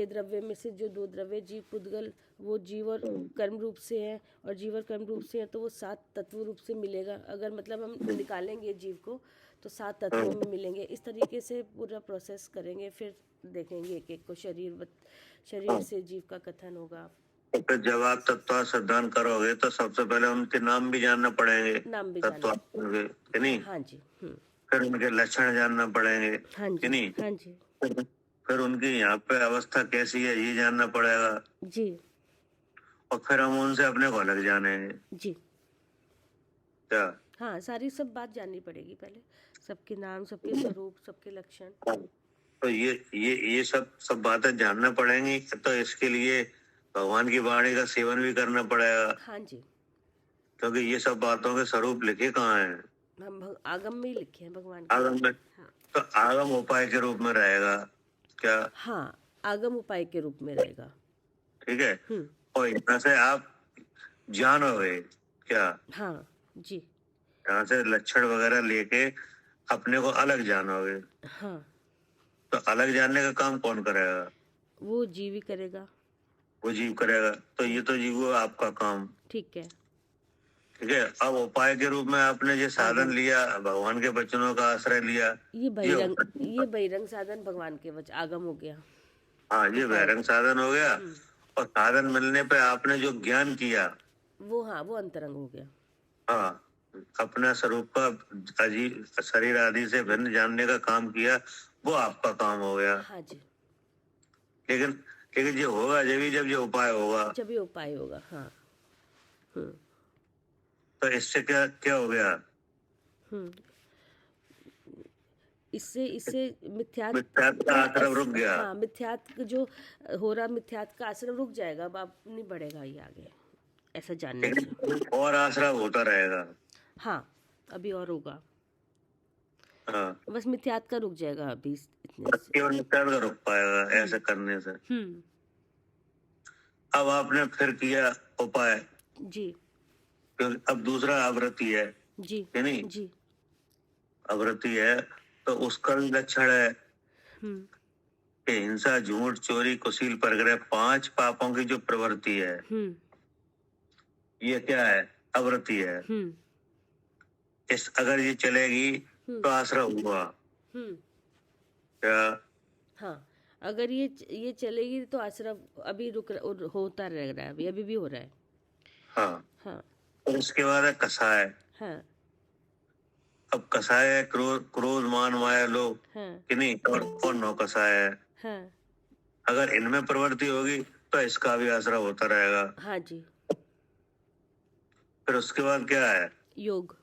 द्रव्य में से जो 2 द्रव्य जीव पुद्गल वो जीव और कर्म रूप से हैं, और जीव और कर्म रूप से हैं तो वो 7 तत्व रूप से मिलेगा। अगर मतलब हम निकालेंगे जीव को तो 7 तत्वों में मिलेंगे। इस तरीके से पूरा प्रोसेस करेंगे, फिर देखेंगे एक एक को शरीर से जीव का कथन होगा। तो जब आप तत्व श्रद्धान करोगे तो सबसे पहले उनके नाम भी जानना पड़ेंगे। नाम भी तत्व कि नहीं? हाँ जी। फिर उनके लक्षण जानना पड़ेंगे हाँ कि जी। नहीं? हाँ जी फिर उनकी यहाँ पे अवस्था कैसी है ये जानना पड़ेगा जी। और फिर हम उनसे अपने को अलग जानेंगे जी क्या? हाँ, सारी सब बात जाननी पड़ेगी पहले, सबके नाम, सबके स्वरूप, सबके लक्षण। तो ये सब बातें जानना पड़ेंगी। तो इसके लिए भगवान की वाणी का सेवन भी करना पड़ेगा। हाँ जी, क्योंकि ये सब बातों के स्वरूप लिखे कहाँ हैं? हम आगम में ही लिखे हैं भगवान के। आगम में। हाँ। तो आगम उपाय के रूप में रहेगा क्या? हाँ, आगम उपाय के रूप में रहेगा। ठीक है, और यहाँ से आप जानोगे क्या? हाँ जी। यहाँ से लक्षण वगैरह लेके अपने को अलग जानोगे। हाँ, तो अलग जानने का काम कौन करेगा? वो जीव ही करेगा। वो जीव करेगा। तो ये तो जीव हुआ आपका काम। ठीक है। ठीक है, अब उपाय के रूप में आपने जो साधन लिया, भगवान के वचनों का आश्रय लिया, ये बहिरंग साधन भगवान के वचन आगम हो गया। हाँ, ये बहिरंग साधन हो गया। और साधन मिलने पे आपने जो ज्ञान किया, वो अंतरंग हो गया। हाँ, अपना स्वरूप का अजीब शरीर आदि से भिन्न जानने का काम किया, वो आपका काम हो गया। हाँ जी। लेकिन जो होगा जब ये उपाय होगा, जब ये उपाय होगा। हाँ। तो इससे क्या क्या हो गया? इससे मिथ्यात्व का आश्रम रुक गया। हाँ, मिथ्यात्व जो हो रहा, मिथ्यात्व का आश्रम रुक जाएगा। अब आप नहीं बढ़ेगा ये आगे, ऐसा जानने से। और आश्रम होता रहेगा। हाँ, अभी और होगा। हाँ, बस मिथ्यात्व का रुक जाएगा अभी इतने से। केवल मिथ्यात्व का रुक पाएगा ऐसे करने से। अब आपने फिर किया उपाय जी। क्योंकि अब दूसरा आवृत्ति है जी। कि नहीं? जी। आवृत्ति है तो उसका भी लक्षण है कि हिंसा, झूठ, चोरी, कुशील, परग्रह, 5 पापों की जो प्रवृत्ति है, ये क्या है? आवृत्ति है। इस अगर ये चलेगी तो आश्रय हुआ क्या? हाँ, अगर ये चलेगी तो आश्रय अभी होता रह रहा है, अभी भी हो रहा है। हाँ। हाँ। और उसके बाद है कसाय। हाँ। अब कसाय है क्रोध, मान, माया, लोभ, हाँ। कि नहीं? और 9 कसाय है। हाँ। अगर इनमें प्रवृत्ति होगी तो इसका भी आश्रय होता रहेगा। हाँ जी। फिर उसके बाद क्या है? योग।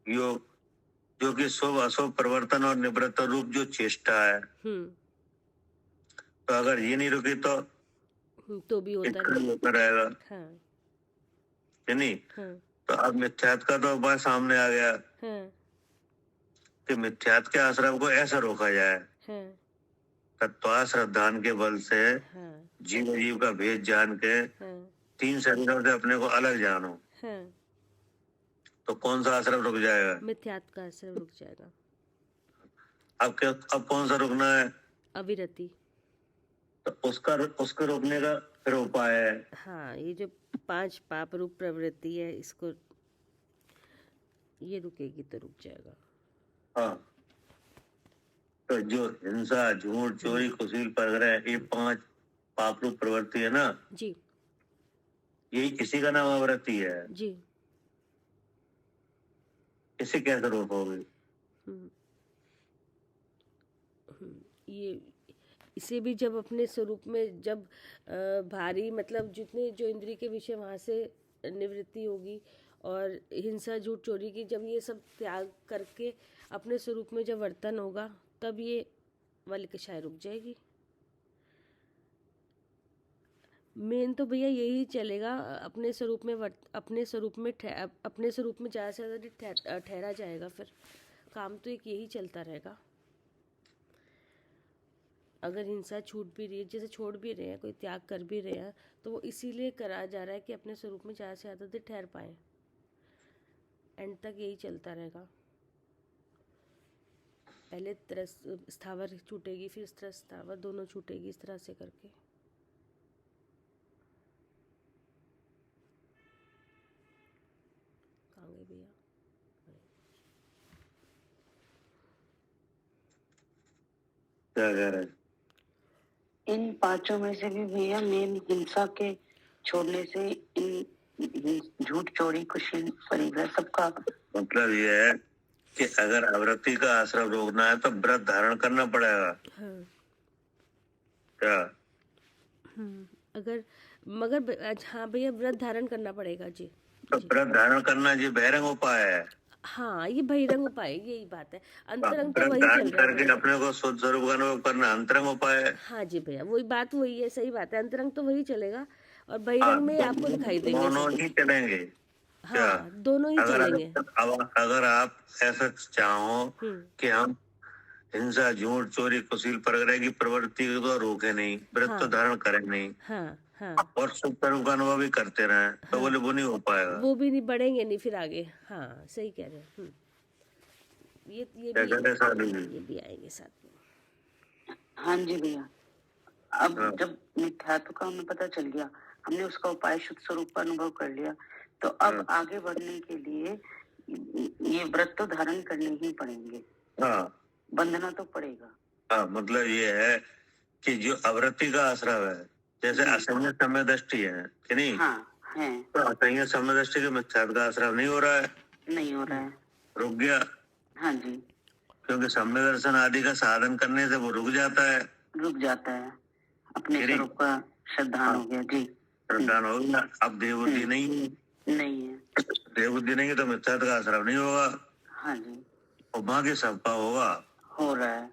जो कि शुभ अशुभ परिवर्तन और निवृत्त रूप जो चेष्टा है। तो अगर ये नहीं रुकी तो भी होता रहेगा। हाँ। कि नहीं? हाँ। तो अब मिथ्यात्व का तो उपाय सामने आ गया। हाँ। कि मिथ्यात्व के आश्रम को ऐसा रोका जाए। हाँ। तत्वाश्रद्धान के बल से जीव का भेद जान के 3 शरीरों से अपने को अलग जानो। तो कौन सा आश्रम रुक जाएगा? मिथ्यात्व का आश्रम रुक जाएगा। अब कौन सा रुकना है? अविरति। तो उसके रोकने का फिर उपाय है। हाँ, ये जो 5 पाप रूप प्रवृत्ति है, इसको ये रुकेगी तो रुक जाएगा। हाँ, तो जो हिंसा, झूठ, चोरी, कुशील, परग्रह, ये 5 पाप रूप प्रवृत्ति है ना जी, यही इसी का नाम आवृत्ति है जी। इसे कैसे रोकोगे? ये इसे भी जब अपने स्वरूप में जब भारी मतलब जितने जो इंद्रिय के विषय वहाँ से निवृत्ति होगी और हिंसा, झूठ, चोरी की जब ये सब त्याग करके अपने स्वरूप में जब वर्तन होगा तब ये वाली कषाय रुक जाएगी। मेन तो भैया यही चलेगा, अपने स्वरूप में अपने स्वरूप में ज़्यादा से ज़्यादा ठहरा जाएगा। फिर काम तो एक यही चलता रहेगा। अगर हिंसा छूट भी रही है, जैसे छोड़ भी रहे हैं, कोई त्याग कर भी रहे हैं, तो वो इसीलिए करा जा रहा है कि अपने स्वरूप में ज़्यादा से ज़्यादा देर ठहर पाए। एंड तक यही चलता रहेगा। पहले स्थावर छूटेगी, फिर स्थावर, दोनों छूटेगी, इस तरह से करके। कहाँ गए भैया? क्या कह रहे? इन 5 में से भी भैया मेन हिंसा के छोड़ने से इन झूठ, चोरी, कुशील, परिग्रह सबका मतलब ये है कि अगर आवृत्ति का आश्रम रोकना है तो व्रत धारण करना पड़ेगा। क्या? मगर हाँ भैया, व्रत धारण करना पड़ेगा जी। तो व्रत धारण करना जी बहिरंग उपाय है। हाँ, ये बहिरंग उपाय, यही बात है। अंतरंग तो व्रत वही धारण चल रहा करके है। अपने को शुद्ध स्वरूप का अनुभव करना अंतरंग उपाय है। हाँ जी भैया, वही बात वही है, सही बात है। अंतरंग तो वही चलेगा और बहिरंग में आपको दिखाई देंगे दोनों ही चलेंगे। हाँ, दोनों ही चलेंगे। अगर आप ऐसा चाहो कि हम हिंसा, झूठ, चोरी, कुशील, परगृह की प्रवृत्ति को तो रोके नहीं, व्रत तो हाँ। धारण करे नहीं, हाँ हाँ और सुख स्वरूप का अनुभव भी करते रहे, तो बोले वो नहीं हो पाएगा। वो भी नहीं बढ़ेंगे नहीं फिर आगे। हाँ सही कह रहे हैं। ये क्या कहते हैं साधु जी? ये भी आएंगे साथ में। हाँ जी भैया, अब हाँ। जब मिथ्यात्व का हमें पता चल गया, हमने उसका उपाय शुद्ध स्वरूप का अनुभव कर लिया, तो अब आगे बढ़ने के लिए ये व्रत तो धारण करने ही पड़ेंगे। हाँ, बंधना तो पड़ेगा। हाँ, मतलब ये है कि जो अवृत्ति का आश्रय है, जैसे असंयम समय दृष्टि है कि नहीं? हाँ है। तो असंयम समय दृष्टि के मिथ्यात्व का आश्रय नहीं हो रहा है, नहीं हो रहा है। रुक गया, हाँ जी, क्योंकि सम्य दर्शन आदि का साधन करने से वो रुक जाता है, रुक जाता है, अपने श्री- स्वरूप का श्रद्धान हो गया जी। श्रद्धान हो गया। अब देवबुद्धि नहीं है, नहीं है। देवबुद्धि नहीं है तो मिथ्यात्व का आश्रय नहीं होगा, हाँ जी, और बाकी सबका होगा। हो रहा है,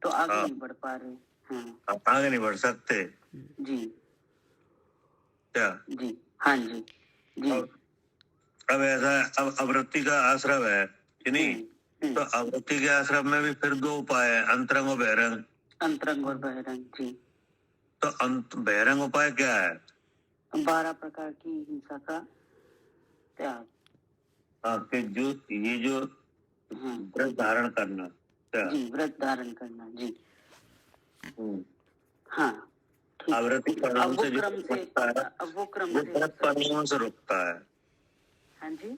तो आगे हाँ। नहीं बढ़ पा रहे। हाँ अब आगे नहीं बढ़ सकते जी क्या? जी। हाँ जी जी। अब ऐसा है, अब अवृत्ति का आश्रय है कि नहीं? हम्म, तो अवृत्ति के आश्रय में भी फिर दो उपाय है, अंतरंग और बहिरंग। अंतरंग और बहिरंग जी। तो बहिरंग उपाय क्या है? 12 प्रकार की हिंसा का त्याग। हाँ, कि जो ये जो हाँ व्रत धारण करना क्या? जी, व्रत धारण करना जी। हम्म। हाँ ठीक है। आवृत्ति अब परिणाम वो से जो क्रम से, रुकता है, अब वो क्रम वो से। व्रत परिणाम से रुकता है। हाँ जी।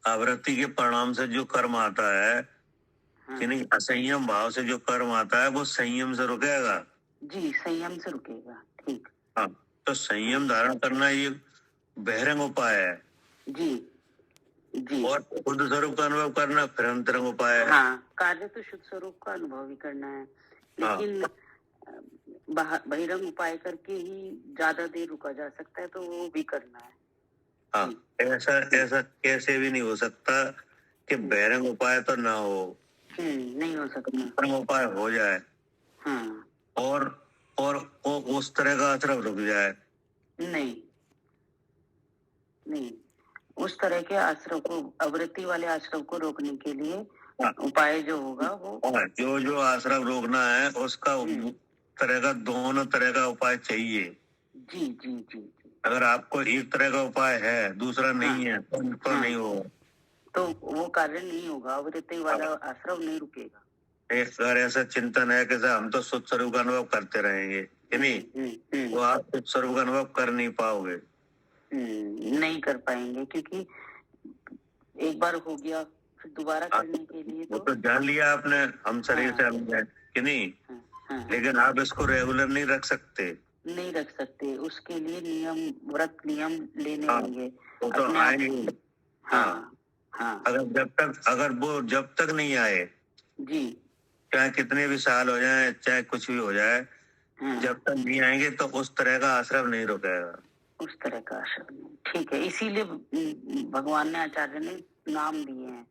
आवृत्ति के परिणाम से जो कर्म आता है हाँ कि नहीं, असंयम भाव से जो कर्म आता है वो संयम से रुकेगा। जी, संयम से रुकेगा। ठीक। हाँ, तो संयम धारण करना ये बहिरंग उपाय है, जी जी। और शुद्ध स्वरूप का अनुभव करना फिर अंतरंग उपाय है। हाँ, कार्य तो शुद्ध स्वरूप का अनुभव ही करना है, लेकिन बहिरंग उपाय करके ही ज्यादा देर रुका जा सकता है, तो वो भी करना है। हाँ, ऐसा ऐसा कैसे भी नहीं हो सकता कि बहिरंग उपाय तो ना हो, नहीं हो सकता। अंतरंग उपाय हो जाए, हाँ और उस तरह का असर रुक जाए। नहीं नहीं, उस तरह के आश्रम को, आवृत्ति वाले आश्रम को रोकने के लिए उपाय जो होगा वो, जो आश्रम रोकना है उसका तरह का, दोनों तरह का उपाय चाहिए। जी जी जी। अगर आपको एक तरह का उपाय है, दूसरा नहीं है, तो नहीं होगा, तो वो कार्य नहीं होगा, आवृत्ति वाला आश्रम नहीं रुकेगा। अगर ऐसा चिंतन है कि हम तो शुद्ध स्वरूप का अनुभव करते रहेंगे कि नहीं, तो आप शुद्ध स्वरूप का अनुभव कर नहीं पाओगे। नहीं कर पाएंगे, क्योंकि एक बार हो गया, फिर दोबारा करने के लिए तो जान लिया आपने, हम शरीर से अलग है कि नहीं, लेकिन आप इसको रेगुलर नहीं रख सकते। नहीं रख सकते, उसके लिए नियम, व्रत नियम लेने होंगे। वो तो आएंगे। हाँ हाँ। अगर वो जब तक नहीं आए, जी, चाहे कितने भी साल हो जाए, चाहे कुछ भी हो जाए, जब तक नहीं आएंगे तो उस तरह का आश्रम नहीं रुकेगा। उस तरह का आश्रम नहीं। ठीक है, इसीलिए भगवान ने, आचार्य ने नाम दिए हैं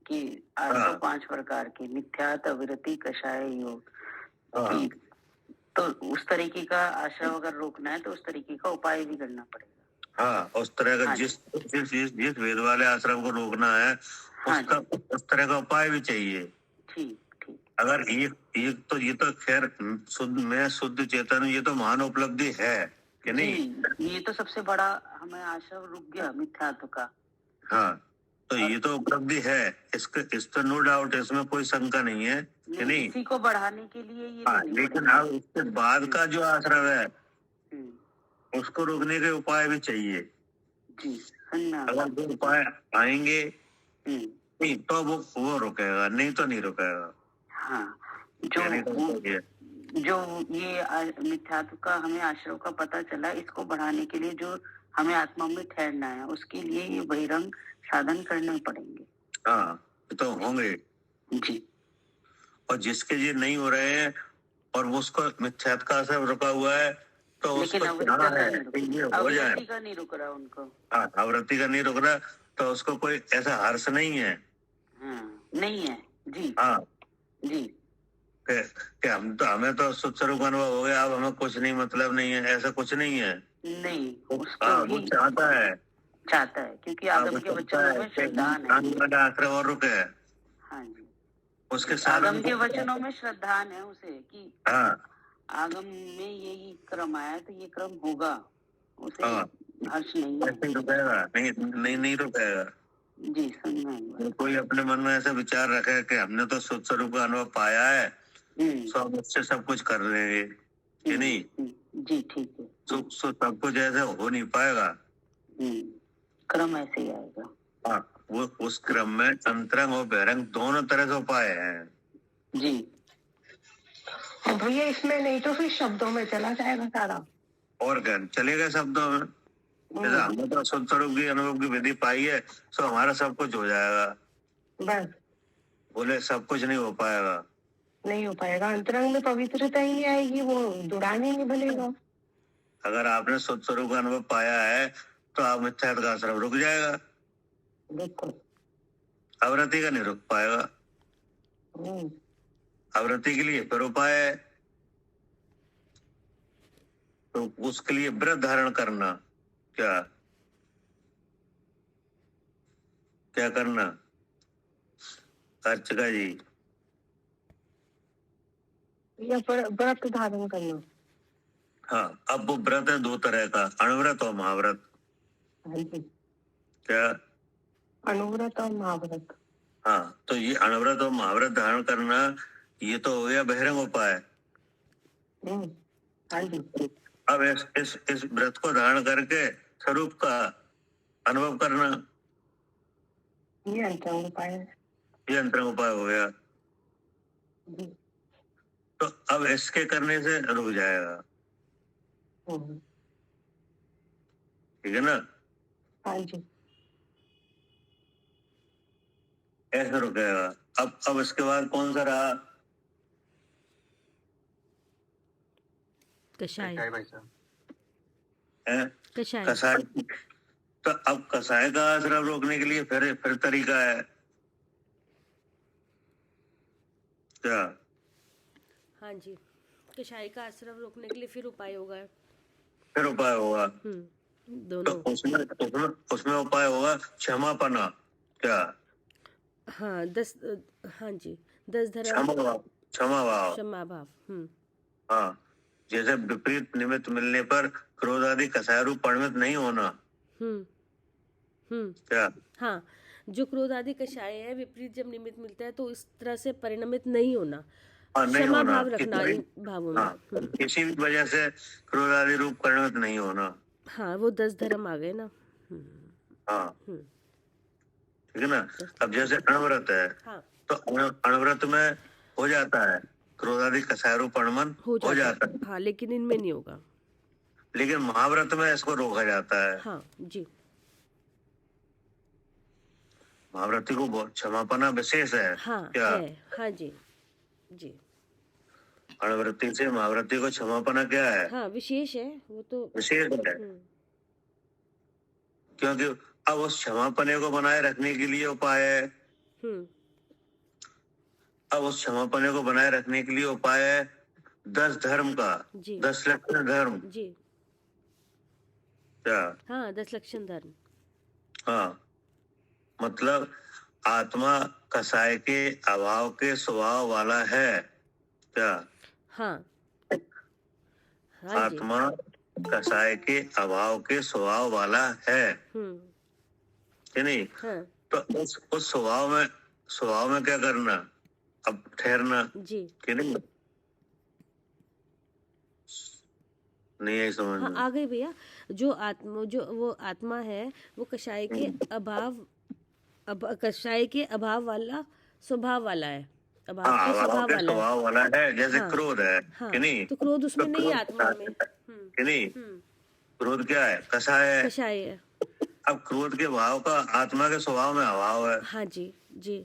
कि आश्रम 5 प्रकार के, मिथ्यात्व, अविरति, कषाय, योग। तो उस तरीके का आश्रम अगर रोकना है तो उस तरीके का उपाय भी करना पड़ेगा। हाँ, उस तरह का जिस वेद वाले आश्रम को रोकना है, उसका उस तरह का उपाय भी चाहिए। ठीक ठीक। अगर एक तो ये तो खैर शुद्ध चेतन, ये तो महान उपलब्धि है कि नहीं? ये तो सबसे बड़ा हमें आश्रम रुक गया मिथ्यात्व का। हाँ, तो ये तो उपलब्धि है, इस तो नो डाउट, इसमें कोई शंका नहीं है कि नहीं? इसी को बढ़ाने के लिए ये लेकिन अब उसके बाद का जो आश्रम है उसको रोकने के उपाय भी चाहिए जी। अगर वो उपाय आएंगे नहीं तो वो रुकेगा, नहीं तो नहीं रुकेगा। हाँ, जो ये मिथ्यात्व का हमें आश्रम का पता चला, इसको बढ़ाने के लिए जो हमें आत्मा में ठहरना है, उसके लिए ये बहिरंग साधन करने पड़ेंगे। हाँ, तो होंगे जी। और जिसके ये नहीं हो रहे हैं और वो उसको मिथ्यात्व का असर रुका हुआ है, तो उसको चाहना है ये हो जाए। आवृत्ति का नहीं रुक रहा उनको। हाँ, आवृत्ति का नहीं रुक रहा, तो उसको कोई ऐसा हर्ष नहीं है। नहीं है जी। हाँ जी, कि हमें तो शुद्ध स्वरूप अनुभव हो गया, अब हमें कुछ नहीं, मतलब नहीं है, ऐसा कुछ नहीं है। नहीं, वो चाहता है क्योंकि आदम के बच्चों में श्रद्धान है। और रुके है। हाँ जी। उसके साधन आगम के वचनों में श्रद्धान है उसे कि हाँ आगम में यही क्रम आया तो ये क्रम होगा, उसे हाँ हर्ष नहीं है। नहीं रुकेगा, नहीं रुकेगा। जी समझ में आई बात। कोई अपने मन में ऐसा विचार रखे कि हमने तो शुद्ध स्वरूप का अनुभव पाया है, सो हम उससे सब कुछ कर लेंगे कि नहीं, जी ठीक है। सो सब कुछ ऐसे हो नहीं पाएगा। क्रम ऐसे ही आएगा। हाँ, वो उस क्रम में अंतरंग और बहिरंग दोनों तरह से उपाय हैं। जी भैया इसमें नहीं तो फिर शब्दों में चला जाएगा सारा। और क्या चलेगा शब्दों में, जैसे हमने तो शुद्ध स्वरूप की अनुभव की विधि पाई है, सो हमारा सब कुछ हो जाएगा। बस बोले सब कुछ नहीं हो पाएगा, नहीं हो पाएगा। अंतरंग में पवित्रता ही नहीं आएगी, वो दुरानी नहीं बनेगा। अगर आपने शुद्ध स्वरूप का अनुभव पाया है तो आप मिथ्यात्व का आश्रम रुक जाएगा, बिल्कुल। आवृत्ति का नहीं रुक पाएगा। आवृत्ति के लिए फिर उपाय है, तो उसके लिए व्रत धारण करना। क्या क्या करना अर्चका जी? या व्रत धारण करना। हाँ, अब वो व्रत है दो तरह का, अणुव्रत और महाव्रत। क्या? अनुव्रत और महाव्रत। हाँ, तो ये अणुव्रत और महाव्रत धारण करना, ये तो हो गया बहिरंग उपाय। अब इस व्रत को धारण करके स्वरूप का अनुभव करना, ये अंतरंग उपाय है। ये अंतरंग उपाय हो गया। तो अब इसके करने से रुक जाएगा, ठीक है ना? हाँ जी। ऐसे रुकेगा। अब इसके बाद कौन सा रहा? कषाय। भाई साहब, कषाय। कषाय। तो अब कषाय का आश्रम रोकने के लिए फिर तरीका है क्या? हाँ जी, कषाय का आश्रम रोकने के लिए फिर उपाय होगा। फिर उपाय होगा। दोनों। तो उसमें उपाय होगा क्षमापना। क्या? हाँ 10, हाँ जी 10 धर्म। क्षमा भाव। हाँ, जैसे विपरीत निमित्त मिलने पर क्रोध आदि कषाय रूप परिणमित नहीं होना। क्या? हाँ, जो क्रोध आदि कषाय है, विपरीत जब निमित्त मिलता है तो इस तरह से परिणमित नहीं होना। क्षमा भाव रखना इन भावों में। किसी भी वजह से क्रोध आदि रूप परिणमित नहीं होना। हाँ, वो 10 धर्म आ गए ना। हाँ, ठीक है ना? अब जैसे अणुव्रत है, हाँ, तो अणुव्रत में हो जाता है क्रोध आदि कषाय रूप परिणमन हो जाता है। हाँ, लेकिन इनमें नहीं होगा। लेकिन महाव्रत में इसको रोका जाता है। हाँ जी, महाव्रती को बहुत क्षमापना विशेष है। हाँ क्या? है, हाँ जी जी। अणुव्रती से महाव्रती को क्षमापना क्या है? हाँ, विशेष है वो तो। विशेष है, क्योंकि अब उस क्षमापने को बनाए रखने के लिए उपाय है। अब उस क्षमापने को बनाए रखने के लिए उपाय है 10 धर्म का, 10 लक्षण धर्म जी। क्या? हाँ, 10 लक्षण धर्म। हाँ, मतलब आत्मा कषाय के अभाव के स्वभाव वाला है। क्या? हाँ, आत्मा कषाय के अभाव के स्वभाव वाला है कि नहीं? हाँ, तो उस स्वभाव में क्या करना? अब ठहरना जी कि नहीं? नहीं आई समझ में? हाँ, आ गई भैया। जो वो आत्मा है वो कषाय के कषाय के अभाव वाला स्वभाव वाला है। अभाव के स्वभाव वाला है। जैसे क्रोध है कि नहीं? तो क्रोध उसमें नहीं है आत्मा में कि नहीं? क्रोध क्या है? कषाय है। कषाय है। अब क्रोध के भाव का आत्मा के स्वभाव में अभाव है। हाँ जी जी,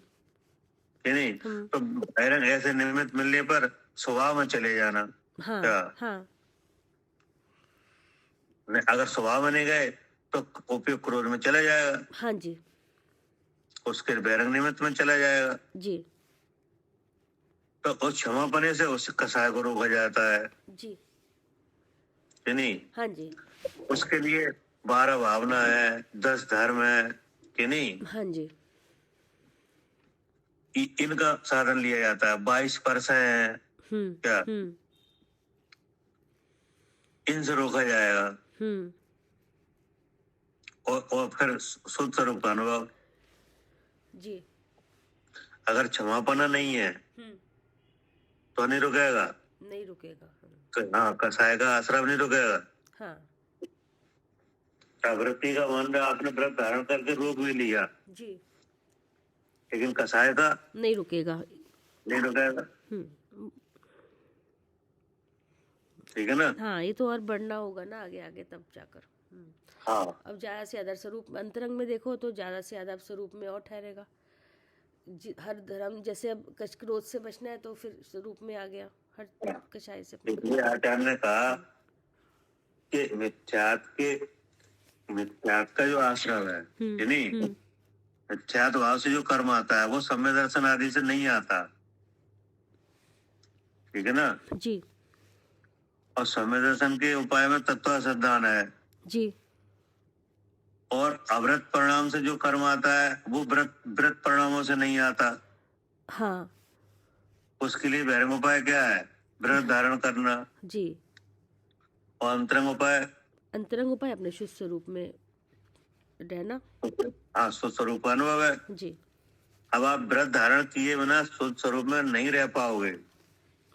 कि नहीं? तो बहिरंग ऐसे निमित्त मिलने पर स्वभाव में चले जाना। हाँ हाँ, अगर स्वभाव में नहीं गए तो उपयोग क्रोध में चला जाएगा। हाँ जी, उसके बहिरंग निमित्त में चला जाएगा जी। तो उस क्षमापने से उस कषाय को रोका जाता है जी, कि नहीं? हाँ जी, उसके लिए 12 भावना है, 10 धर्म है कि नहीं? हाँ जी। इनका साधन लिया जाता है। 22 स्पर्श है क्या, इनसे रोका जाएगा। और फिर शुद्ध स्वरूप का अनुभव। जी। अगर क्षमापना नहीं है तो नहीं रुकेगा। नहीं रुकेगा। हाँ, कसाय का आश्रम नहीं रुकेगा। हाँ प्रवृत्ति का मान रहा आपने व्रत धारण करके रोक भी लिया, जी, लेकिन कसाय का नहीं रुकेगा। नहीं रुकेगा। ठीक है ना। हाँ, ये तो और बढ़ना होगा ना आगे आगे तब जाकर। हाँ, अब ज्यादा से ज्यादा स्वरूप अंतरंग में देखो तो ज्यादा से ज्यादा स्वरूप में और ठहरेगा। हर धर्म जैसे अब क्रोध से बचना है तो फिर स्वरूप में आ गया, हर कषाय से। इसलिए आचार्य ने कहा कि मिथ्यात का जो आश्रम है, यानी मिथ्यात भाव से जो कर्म आता है वो सम्य दर्शन आदि से नहीं आता। ठीक है ना जी। और सम्य दर्शन के उपाय में तत्व सिद्धांत है जी। और अव्रत परिणाम से जो कर्म आता है वो व्रत परिणामों से नहीं आता। हाँ। उसके लिए बहिर्मुख उपाय क्या है? व्रत धारण करना। जी। और अंतरंग उपाय? अंतरंग उपाय अपने शुद्ध स्वरूप में रहना। हाँ, शुद्ध स्वरूप का अनुभव है। जी। अब आप व्रत धारण किए बिना शुद्ध स्वरूप में नहीं रह पाओगे।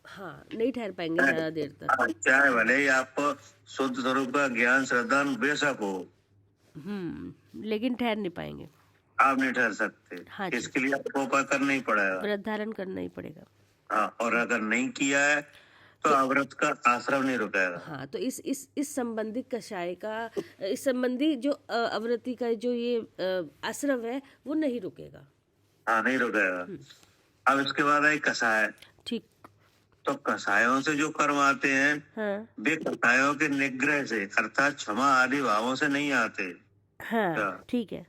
हाँ, नहीं ठहर पाएंगे ज्यादा देर तक। चाहे भले ही आपको शुद्ध स्वरूप का ज्ञान श्रद्धा बेशक हो, लेकिन ठहर नहीं पाएंगे। आप नहीं ठहर सकते। हाँ जी। इसके लिए आपको उपाय करना ही पड़ेगा। व्रत धारण करना ही पड़ेगा। हाँ, और अगर नहीं किया है तो अव्रत का आश्रम नहीं रुकेगा। हाँ, तो इस संबंधी कषाय का, इस संबंधी जो अवृत्ति का जो ये आश्रम है वो नहीं रुकेगा। हाँ, नहीं रुकेगा। अब इसके बाद आई कषाय। ठीक। तो कषायों से जो कर्म आते हैं, हाँ। वे कषायों के निग्रह से अर्थात क्षमा आदि भावों से नहीं आते। हाँ, ठीक है।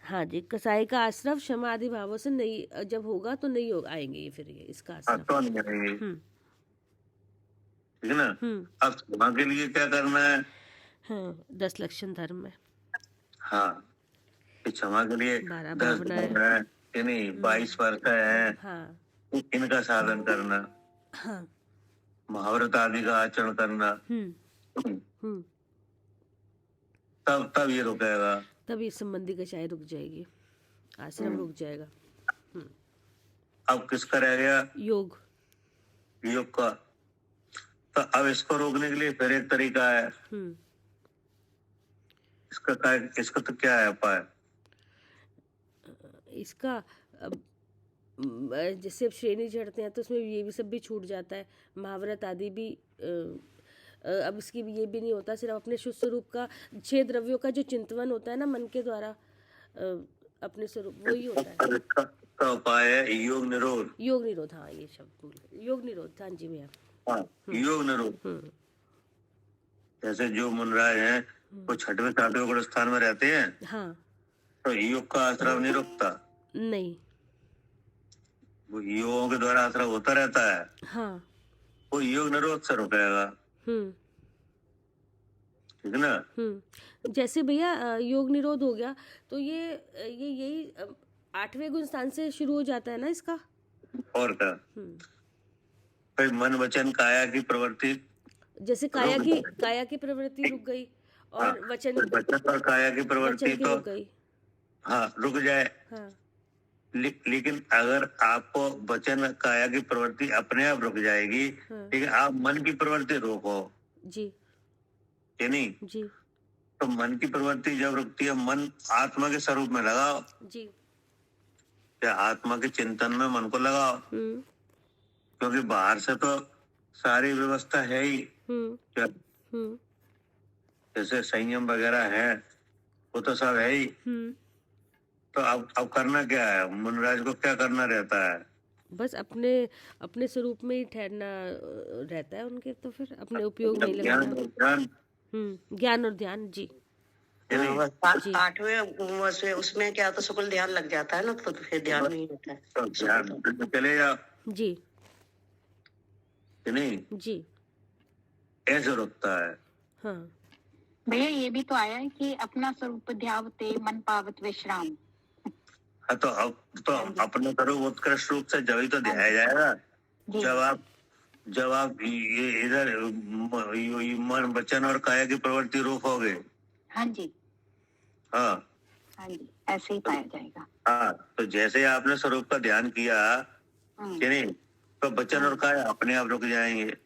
हाँ जी, कसाई का आश्रम क्षमा आदि भावों से नहीं, जब होगा तो नहीं आएंगे ये, फिर ये इसका आश्रम। तो नहीं आएंगे। ठीक है ना। अब क्षमा के लिए क्या करना है? हाँ, 10 लक्षण धर्म में। हाँ, क्षमा के लिए 12 10 भावनाएं, नहीं 22 वर्ष है। हाँ। इनका साधन करना। हाँ। महाव्रत आदि का आचरण करना। तब ये रुकेगा। तब ये संबंधी कषाय रुक जाएगी, आश्रम रुक जाएगा। अब किसका रह गया? योग का। तो अब इसको रोकने के लिए फिर एक तरीका है। इसका तो क्या है उपाय? इसका अब जैसे अब श्रेणी चढ़ते हैं तो उसमें ये भी सब भी छूट जाता है, महाव्रत आदि भी। अब इसकी भी ये भी नहीं होता, सिर्फ अपने शुद्ध स्वरूप का 6 द्रव्यों का जो चिंतन होता है ना मन के द्वारा, अपने स्वरूप वही होता है। इसका उपाय है योग निरोध। योग निरोध, हाँ ये शब्द भूल गए, योग निरोध। हाँ जी भैया। हाँ, योग निरोध। जैसे जो मुनराज हैं वो 6वें 7वें गुण स्थान में रहते हैं। हाँ। तो योग का आश्रम नहीं रुकता। नहीं, वो योगों के द्वारा आश्रम होता रहता है। हाँ। वो योग निरोध से रुकेगा। ठीक है ना। जैसे भैया योग निरोध हो गया तो ये यही 8वें गुण स्थान से शुरू हो जाता है ना इसका। और क्या? फिर मन वचन काया की प्रवृत्ति, जैसे काया की प्रवृत्ति रुक गई और वचन और काया की प्रवृत्ति तो रुक गई। हाँ, रुक जाए। हाँ। लेकिन अगर आपको वचन काया की प्रवृत्ति अपने आप रुक जाएगी, लेकिन आप मन की प्रवृत्ति रोको जी, ये नहीं जी, तो मन की प्रवृत्ति जब रुकती है, मन आत्मा के स्वरूप में लगाओ जी, या आत्मा के चिंतन में मन को लगाओ। क्योंकि बाहर से तो सारी व्यवस्था है ही। क्या जैसे संयम वगैरह है वो तो सब है ही। तो अब करना क्या है? मुनराज को क्या करना रहता है? बस अपने स्वरूप में ही ठहरना रहता है उनके, तो फिर अपने उपयोग नहीं लगाना। ज्ञान और ध्यान। जी। 8वें उसमें क्या तो सकल ध्यान लग जाता है ना, तो फिर ध्यान नहीं होता है। तो ध्यान चले जाओ। जी, नहीं जी, ऐसे रुकता है। हाँ भैया ये भी तो आया है कि अपना स्वरूप ध्यावते मन पावत विश्राम। हाँ, तो अब तो हाँ जी। अपने स्वरूप उत्कृष्ट रूप से जब ही तो ध्याया जाएगा जी जब आप ये इधर मन वचन और काया की प्रवृत्ति रोकोगे। हाँ जी हाँ हाँ जी, ऐसे ही पाया जाएगा। हाँ, तो जैसे ही आपने स्वरूप का ध्यान किया हम्म, कि नहीं, तो वचन और काया अपने आप रुक जाएंगे।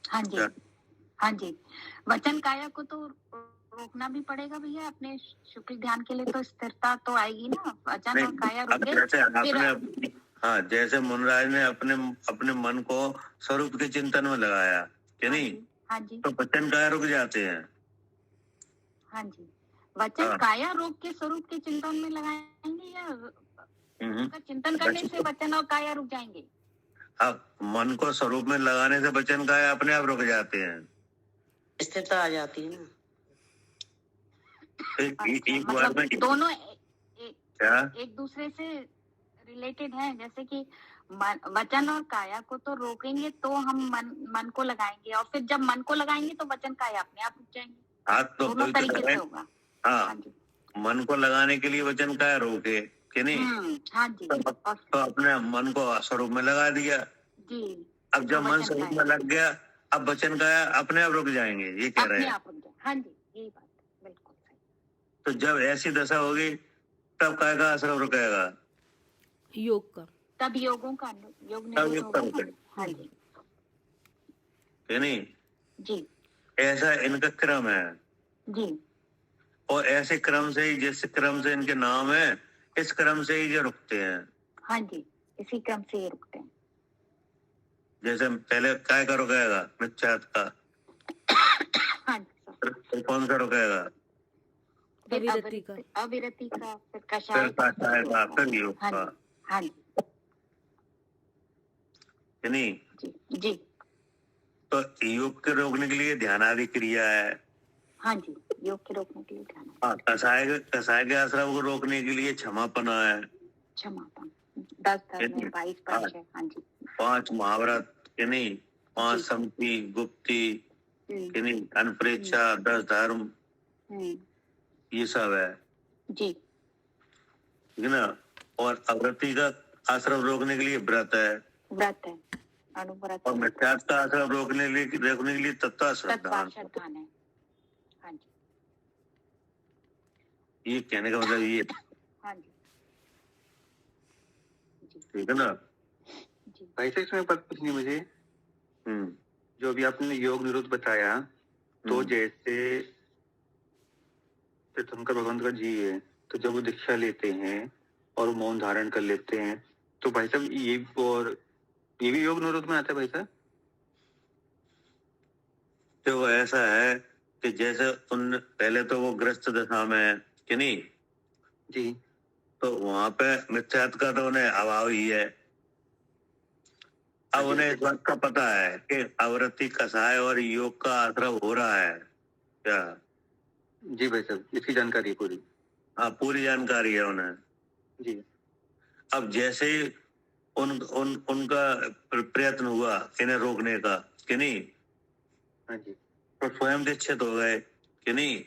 हाँ जी क्या? हाँ जी, वचन काया को तो रोकना भी पड़ेगा भैया। अपने शुक्र ध्यान के लिए तो स्थिरता तो आएगी ना। वचन और काया नहीं, अब रुके जैसे फिर। आपने हाँ, जैसे मुनराज ने अपने अपने मन को स्वरूप के चिंतन में लगाया कि हाँ नहीं, जी हाँ जी तो वचन काया रुक जाते हैं। हाँ जी, वचन हाँ। काया रोक के स्वरूप के चिंतन में लगाएंगे या उसका चिंतन करने से वचन और काया रुक जाएंगे? अब मन को स्वरूप में लगाने से वचन काया अपने आप रुक जाते हैं। स्थिरता आ जाती है ना। एक बार मतलब में दोनों क्या एक दूसरे से रिलेटेड है। जैसे कि वचन और काया को तो रोकेंगे तो हम मन को लगाएंगे, और फिर जब मन को लगाएंगे तो वचन काया अपने आप रुक जाएंगे। हाथ तो दोनों तरीके से होगा। हाँ, मन को लगाने के लिए वचन काया रोके कि नहीं, हाँ जी, तो अपने मन को स्वरूप में लगा दिया जी। अब जब मन स्वरूप में लग गया, अब वचन काया अपने आप रुक जाएंगे, ये कह रहे हैं। हाँ जी, यही बात है, बिल्कुल सही। तो जब ऐसी दशा होगी तब काय का असर रुकेगा? योग का। तब योगों का योग तब निरोध योग का होगा। रुकेगा हाँ जी कि नहीं, जी ऐसा इनका क्रम है। जी और ऐसे क्रम से ही, जिस क्रम से इनके नाम है, इस क्रम से ही ये रुकते हैं। हाँ जी, इसी क्रम से ये रुकते हैं। जैसे पहले काय का रुकेगा? मिथ्यात का। हाँ जी, फिर कौन सा रुकेगा? अविरति का। अविरति का, फिर फिर कषाय कषाय का, फिर योग हाँ का जी हाँ जी कि नहीं। जी जी तो योग के रोकने के लिए ध्यान आदि क्रिया है। हाँ जी, योग के रोकने के लिए ध्यान। हाँ, कषाय के आश्रम को रोकने के लिए क्षमापना है। क्षमापन 10 धर्म है, 22 पंच है। हाँ जी, 5 महाव्रत कि नहीं, 5 समति गुप्ती कि नहीं, अनपरीक्षा, 10 धर्म, ये सब है जी ठीक है ना। और अवृत्ति का आश्रम रोकने के लिए व्रत है, व्रत है, अनुव्रत और मिथ्यात का आश्रम रोकने के लिए तत्व श्रद्धान। श्रद्धान है। हाँ जी ये कहने का मतलब ये हाँ जी ठीक है ना। जी भाई साहब इसमें बात पूछनी मुझे, जो अभी आपने योग निरोध बताया, तो जैसे तीर्थंकर भगवंत का जी है, तो जब वो दीक्षा लेते हैं और मौन धारण कर लेते हैं, तो भाई साहब ये भी योग निरोध में आता है भाई साहब? तो वो ऐसा है कि जैसे उन पहले तो वो ग्रस्त दशा में है कि नहीं जी, तो वहां पे मिथ्यात का तो उन्हें अभाव ही है। अब उन्हें इस बात का पता है कि आवृत्ति कषाय और योग का आश्रम हो रहा है क्या। जी भाई साहब, इसकी जानकारी है पूरी। हाँ, पूरी जानकारी है उन्हें जी। अब जैसे ही उनका प्रयत्न हुआ इन्हें रोकने का कि नहीं, हाँ जी तो स्वयं दीक्षित हो गए कि नहीं।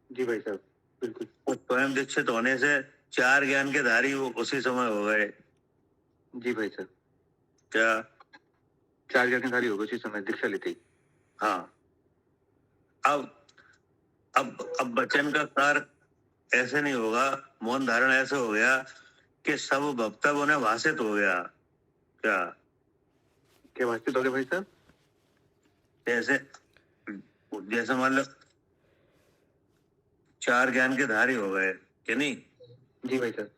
जी भाई साहब, बिल्कुल। तो स्वयं दीक्षित होने से 4 ज्ञान के धारी वो उसी समय हो गए। जी भाई साहब, क्या 4 ज्ञानधारी हो गए उसी समय दीक्षा लेते ही? हाँ, अब वचन का कार्य ऐसे नहीं होगा, मौन धारण ऐसे हो गया कि सब भक्तव उन्हें भाषित हो गया। क्या भाषित हो गए भाई साहब? जैसे मान लो 4 ज्ञान के धारी हो गए कि नहीं। जी भाई साहब।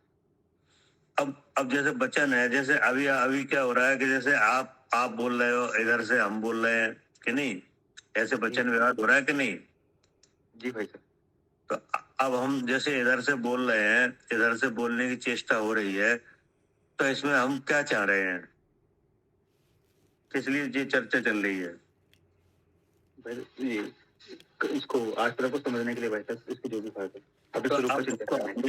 अब जैसे वचन है, जैसे अभी क्या हो रहा है कि जैसे आप बोल रहे हो, इधर से हम बोल रहे हैं कि नहीं, ऐसे वचन व्यवहार हो रहा है कि नहीं। जी भाई साहब। तो अब हम जैसे इधर से बोल रहे हैं, इधर से बोलने की चेष्टा हो रही है, तो इसमें हम क्या चाह रहे हैं, किस लिए ये चर्चा चल रही है। इसको आश्रम को समझने के लिए भाई साहब, इसकी जो भी बात है,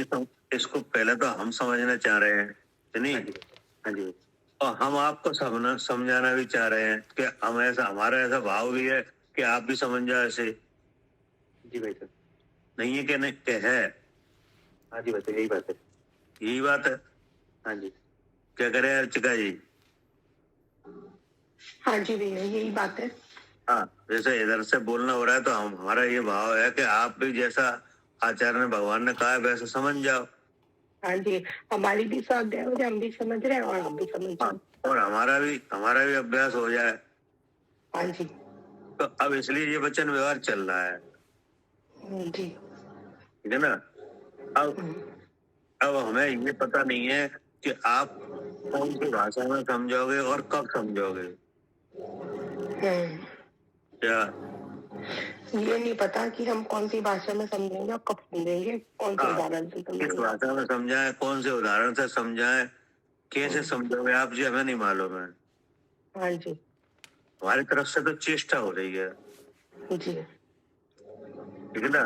तो इसको पहले तो हम समझना चाह रहे हैं कि नहीं। हाँ जी। और हम आपको समझाना भी चाह रहे हैं कि हम ऐसा, हमारा ऐसा भाव भी है कि आप भी समझ जाए ऐसे। जी भाई साहब। नहीं है कि नहीं, है। हाँ जी भाई साहब, यही बात है। यही बात है। हाँ जी। क्या करें अर्चिका जी? हाँ जी भैया, यही बात है। हाँ, जैसे इधर से बोलना हो रहा है तो हमारा ये भाव है कि आप भी जैसा आचार्य ने भगवान ने कहा है वैसे समझ जाओ। हाँ जी, हमारी भी स्वाध्याय हो जाए, हम भी समझ रहे हैं और हम भी समझ हाँ, जाए। और हमारा भी अभ्यास हो जाए। हाँ जी। तो अब इसलिए ये वचन व्यवहार चल रहा है, जी। ठीक है ना? अब हमें ये पता नहीं है कि आप कौन सी भाषा में समझोगे और कब समझोगे। क्या ये नहीं पता कि हम कौन सी भाषा में समझेंगे और कब समझेंगे, कौन से हाँ, उदाहरण से किस समझेंगे। भाषा में समझाएं, कौन से उदाहरण से समझाएं, कैसे समझोगे आप जी, हमें नहीं मालूम है। हाँ जी। हमारी तरफ से तो चेष्टा हो रही है, जी। ठीक है ना?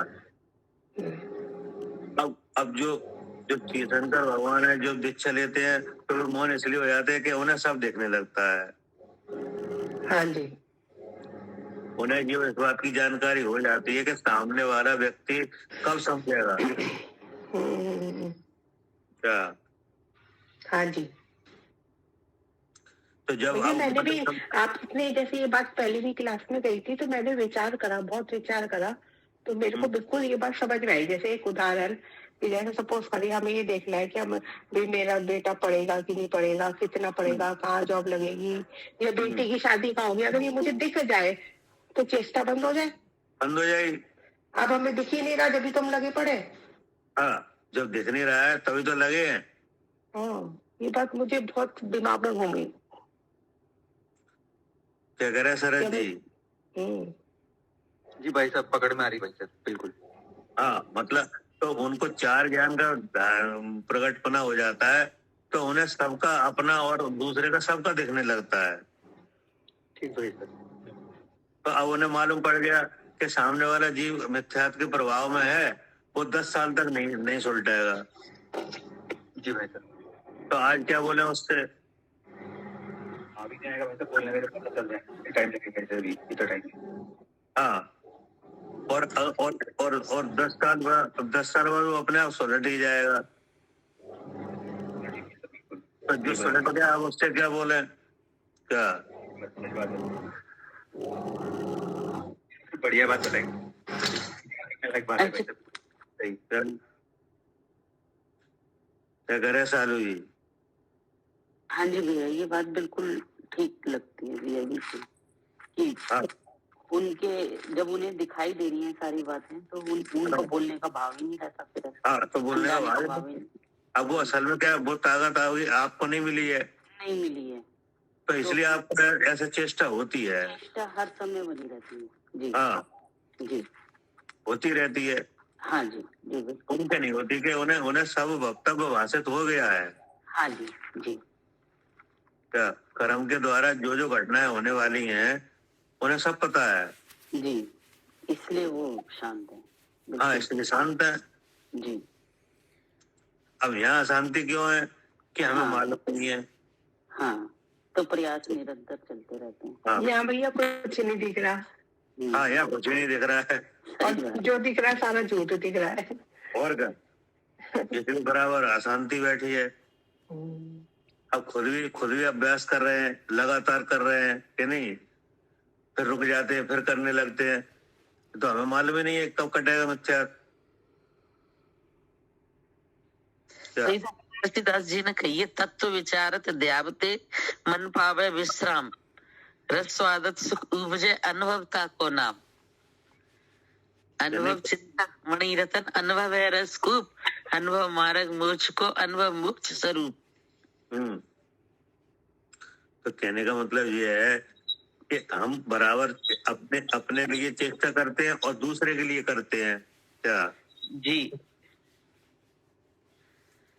अब जो जो तीर्थंकर भगवान है, जो दीक्षा लेते हैं तो वो मौन इसलिए हो जाते हैं कि उन्हें सब देखने लगता है। हाँ जी। उन्हें जो इस बात की जानकारी हो जाती है कि सामने वाला व्यक्ति कब समझेगा। क्या? हाँ जी। तो जब भैया मैंने भी, आप आपने जैसे ये बात पहले भी क्लास में गई थी तो मैंने विचार करा, बहुत विचार करा, तो मेरे को बिल्कुल ये बात समझ में आई। जैसे एक उदाहरण कि जैसे सपोज करिए हमें ये देखना है कि हम भी मेरा बेटा पढ़ेगा कि नहीं पढ़ेगा, कितना पढ़ेगा, कहाँ जॉब लगेगी, या बेटी की शादी कहाँ होगी। अगर ये मुझे दिख जाए तो चेष्टा बंद हो जाए। बंद हो जाएगी। अब हमें दिख ही नहीं रहा, जब भी तुम लगे पड़े। हाँ, जब दिख नहीं रहा है तभी तो लगे हैं। हाँ, ये बात मुझे बहुत दिमाग में घूमी। क्या करें शरद जी? जी भाई साहब, पकड़ में आ रही भाई साहब, बिल्कुल। हाँ, मतलब तो उनको चार ज्ञान का प्रकटपना हो जाता है, तो उन्हें सबका अपना और दूसरे का सबका दिखने लगता है। ठीक भाई साहब। तो अब उन्हें मालूम पड़ गया कि सामने वाला जीव मिथ्यात्व के प्रभाव में है, वो 10 साल तक नहीं सुलटेगा। जी भाई साहब। तो आज क्या बोले उससे? अभी नहीं आएगा भाई साहब, बोलने में पता चल जाए, टाइम लगेगा इतना टाइम। हाँ, और 10 साल बाद वो अपने आप सुलट ही जाएगा। तो जो सुलट गया अब उससे क्या बोले? क्या बढ़िया बात बताएंगे, अलग बात है भाई साहब। सही। क्या करे सालू जी? हाँ जी भैया, ये बात बिल्कुल ठीक लगती है भैया जी कि उनके जब उन्हें दिखाई दे रही हैं सारी बातें तो उनको बोलने का भाव ही नहीं रहता फिर। हाँ, तो बोलने का भाव ही। अब वो असल में क्या, वो ताकत आपको नहीं मिली है, नहीं मिली है, तो इसलिए आपको ऐसे चेष्टा होती है। चेष्टा हर समय बनी रहती है। जी हाँ जी, होती रहती है। हाँ जी जी बिल्कुल। उनके नहीं होती कि उन्हें सब वक्तव्य भाषित हो गया है। हाँ जी जी। क्या कर्म के द्वारा जो जो घटनाएं होने वाली हैं उन्हें सब पता है जी, इसलिए वो शांत है। हाँ, इसलिए शांत है जी। अब यहाँ शांति क्यों है कि हमें मालूम नहीं है। हाँ, तो प्रयास निरंतर चलते रहते हैं। हाँ, यहाँ भैया कुछ नहीं दिख रहा। हाँ, यहाँ कुछ भी नहीं दिख रहा है, और जो दिख रहा है सारा झूठ दिख रहा है। और क्या, इसलिए बराबर अशांति बैठी है। अब खुद भी अभ्यास कर रहे हैं, लगातार कर रहे हैं कि नहीं, फिर रुक जाते हैं, फिर करने लगते हैं, तो हमें मालूम ही नहीं है कब कटेगा मिथ्या। तुलसीदास जी ने कही है, तत्व विचारत दयावते मन पावे विश्राम, रस स्वादत सुख उपजे अनुभवता को नाम। अनुभव चिंता मणि रतन, अनुभव है रस कूप, अनुभव मार्ग मोक्ष को, अनुभव मोक्ष स्वरूप। तो कहने का मतलब ये है कि हम बराबर अपने लिए चेष्टा करते हैं और दूसरे के लिए करते हैं। क्या जी,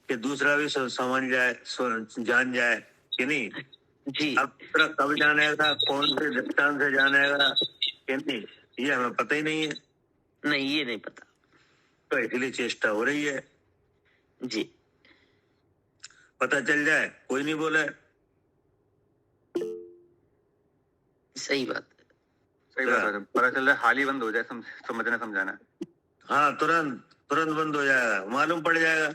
कि दूसरा भी समझ जाए, जान जाए कि नहीं। जी, अब दूसरा कब जानेगा, कौन से दृष्टांत से जानेगा कि नहीं, ये हमें पता ही नहीं है। नहीं, ये नहीं पता, तो इसलिए चेष्टा हो रही है जी। पता चल जाए, कोई नहीं बोले। सही बात है, सही बात है, पता चल जाए, हाल ही बंद हो जाए, समझना समझाना। हाँ, तुरंत बंद हो जाएगा, मालूम पड़ जाएगा।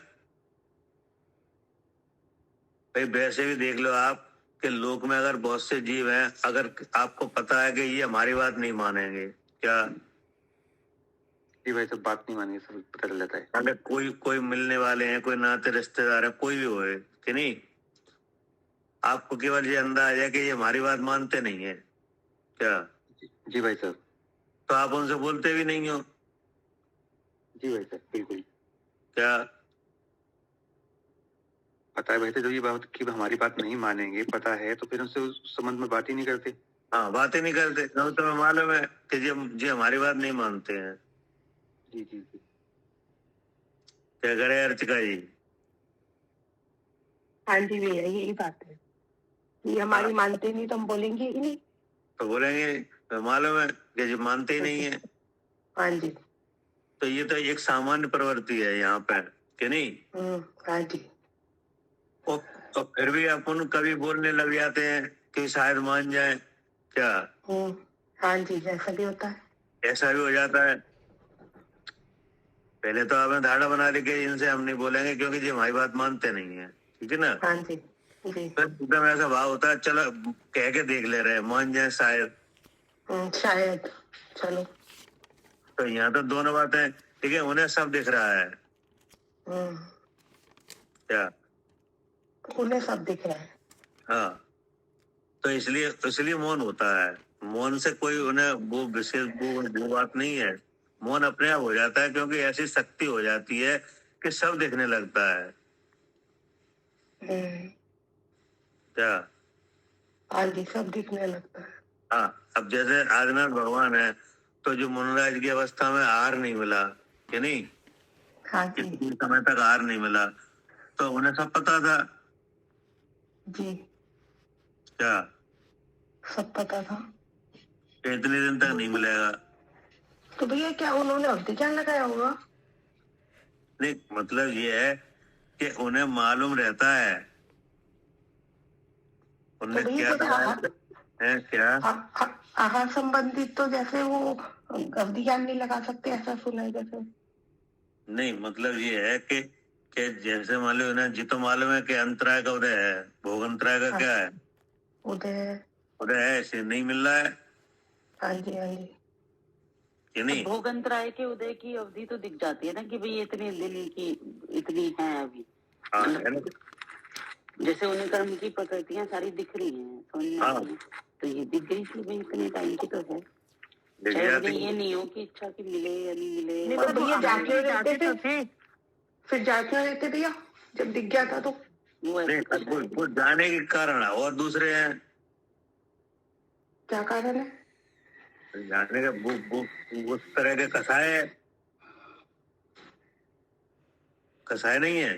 भाई वैसे भी देख लो आप कि लोक में अगर बहुत से जीव हैं, अगर आपको पता है कि ये हमारी बात नहीं मानेंगे, क्या जी भाई साहब, बात नहीं मानेंगे, सब पता चल जाता है। अगर कोई कोई मिलने वाले हैं, कोई नाते रिश्तेदार है, कोई भी होए कि नहीं, आपको केवल ये अंदाजा है कि ये हमारी बात मानते नहीं है, क्या जी भाई साहब। तो आप उनसे बोलते भी नहीं हो, जी भाई साहब, बिल्कुल क्या पता है भाई साहब, जब ये बात की हमारी बात नहीं मानेंगे पता है तो फिर उनसे उस संबंध में बात ही नहीं करते। हाँ, बातें नहीं करते। तुम्हें मालूम है कि जी हमारी बात नहीं मानते हैं। जी जी जी। क्या करे अर्चिका जी? हाँ जी भैया, यही बात है, ये हमारी हाँ। मानते नहीं तो हम बोलेंगे ही नहीं। तो बोलेंगे, तो मालूम है कि जी मानते ही नहीं है। हाँ जी। तो ये तो एक सामान्य प्रवृत्ति है यहाँ पे, कि नहीं? हाँ जी। तो फिर भी अपन कभी बोलने लग जाते हैं कि शायद मान जाए, क्या हाँ जी, ऐसा भी होता है। ऐसा भी हो जाता है। पहले तो आपने धारणा बना ली कि इनसे हम नहीं बोलेंगे क्योंकि जी हमारी बात मानते नहीं है, ठीक है ना? हाँ जी जी। फिर एकदम ऐसा भाव होता है, चलो कह के देख ले रहे हैं, मान जाए शायद। शायद, चलो। तो यहाँ तो दोनों बातें, ठीक है, उन्हें सब दिख रहा है, क्या उन्हें सब दिख रहा है। हाँ, तो इसलिए मौन होता है। मौन से कोई उन्हें वो विशेष वो बात नहीं है। मौन अपने आप हो जाता है क्योंकि ऐसी शक्ति हो जाती है कि सब दिखने लगता है, क्या हाँ जी, सब दिखने लगता है। हाँ, अब जैसे आदिनाथ भगवान है, तो जो मुनराज की अवस्था में आहार नहीं मिला, कि नहीं, हाँ जी कितने समय तक आहार नहीं मिला, तो उन्हें सब पता था, जी, क्या सब पता था। कि इतने दिन तक नहीं मिलेगा। तो भैया क्या उन्होंने अवधि ज्ञान लगाया होगा? नहीं, मतलब ये है कि उन्हें मालूम रहता है, उन्हें तो भैया क्या जैसे था है, क्या आहार संबंधित, तो जैसे वो अवधि ज्ञान नहीं लगा सकते, ऐसा सुना है जैसे। नहीं, मतलब ये है कि जैसे मान लो उन्हें जी तो मालूम है कि अंतराय का उदय है, भोग अंतराय का क्या है, उदय है, इसे नहीं मिल रहा है, हाँ जी हाँ जी। कि नहीं? भोगंतराय के उदय की अवधि तो दिख जाती है ना कि भाई इतने दिन की इतनी है अभी। हाँ, है ना? जैसे उन्हें कर्म की प्रकृतियां सारी दिख रही हैं, समझ में हाँ। आती है। तो ये दिख गई थी भाई, इतने टाइम की तो है। दिख चाहे जाती उन्हें ये नहीं हो कि इच्छा की मिले या नहीं मिले। नहीं तो भैया जाते रहते थे, फिर जाते रहते भैया जब दिख गया था तो। वो ऐसे कुछ है। वो जाने के कारण है, और दूसरे हैं क्या कारण है? जाने का वो उस तरह के कसाय नहीं है,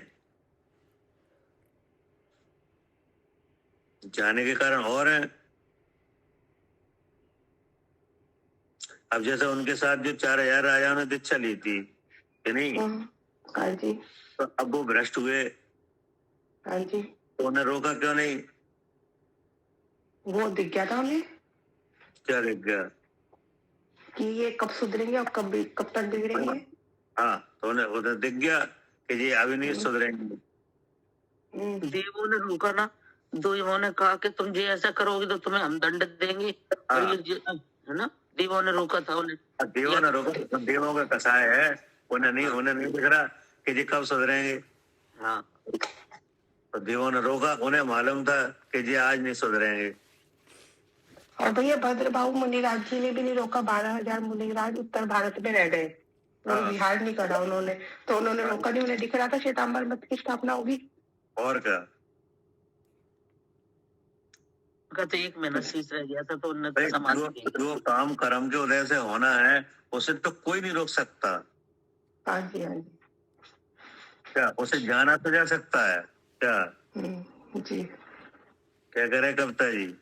जाने के कारण और है। अब जैसे उनके साथ जो 4000 राजाओं ने दीक्षा ली थी, कि नहीं, हाँ जी तो अब वो भ्रष्ट हुए, हाँ जी। तो उन्हें रोका क्यों नहीं? वो दिख गया था उन्हें क्या दिख गया? कि ये कब सुधरेंगे और कब तक बिगड़ेंगे। हाँ, तो उन्हें दिख गया कि ये अभी नहीं सुधरेंगे। देवों ने रोका ना, देवों ने कहा कि तुम ये ऐसा करोगे तो तुम्हें हम दंड देंगे, और है ना, देवों ने रोका था उन्हें। देवों ने रोका, देवों का कसाय है, उन्हें नहीं दिख रहा कि जी कब सुधरेंगे। हाँ, तो देवों ने रोका, उन्हें मालूम था कि जी आज नहीं सुधरेंगे। और भैया भद्रभाऊ मुनिराज जी ने भी नहीं रोका, 12,000 मुनिराज उत्तर भारत में रह गए, बिहार नहीं करा उन्होंने, तो उन्होंने रोका नहीं, उन्हें दिख रहा था श्वेतांबर मत की स्थापना होगी। और क्या, तो 1 महीना शेष रह गया था, तो उन्होंने समाज जो काम कर्म के उदय से होना है उसे तो कोई नहीं रोक सकता। हाँ जी हाँ जी। क्या उसे जाना तो जा सकता है, क्या जी। क्या करे कविता जी?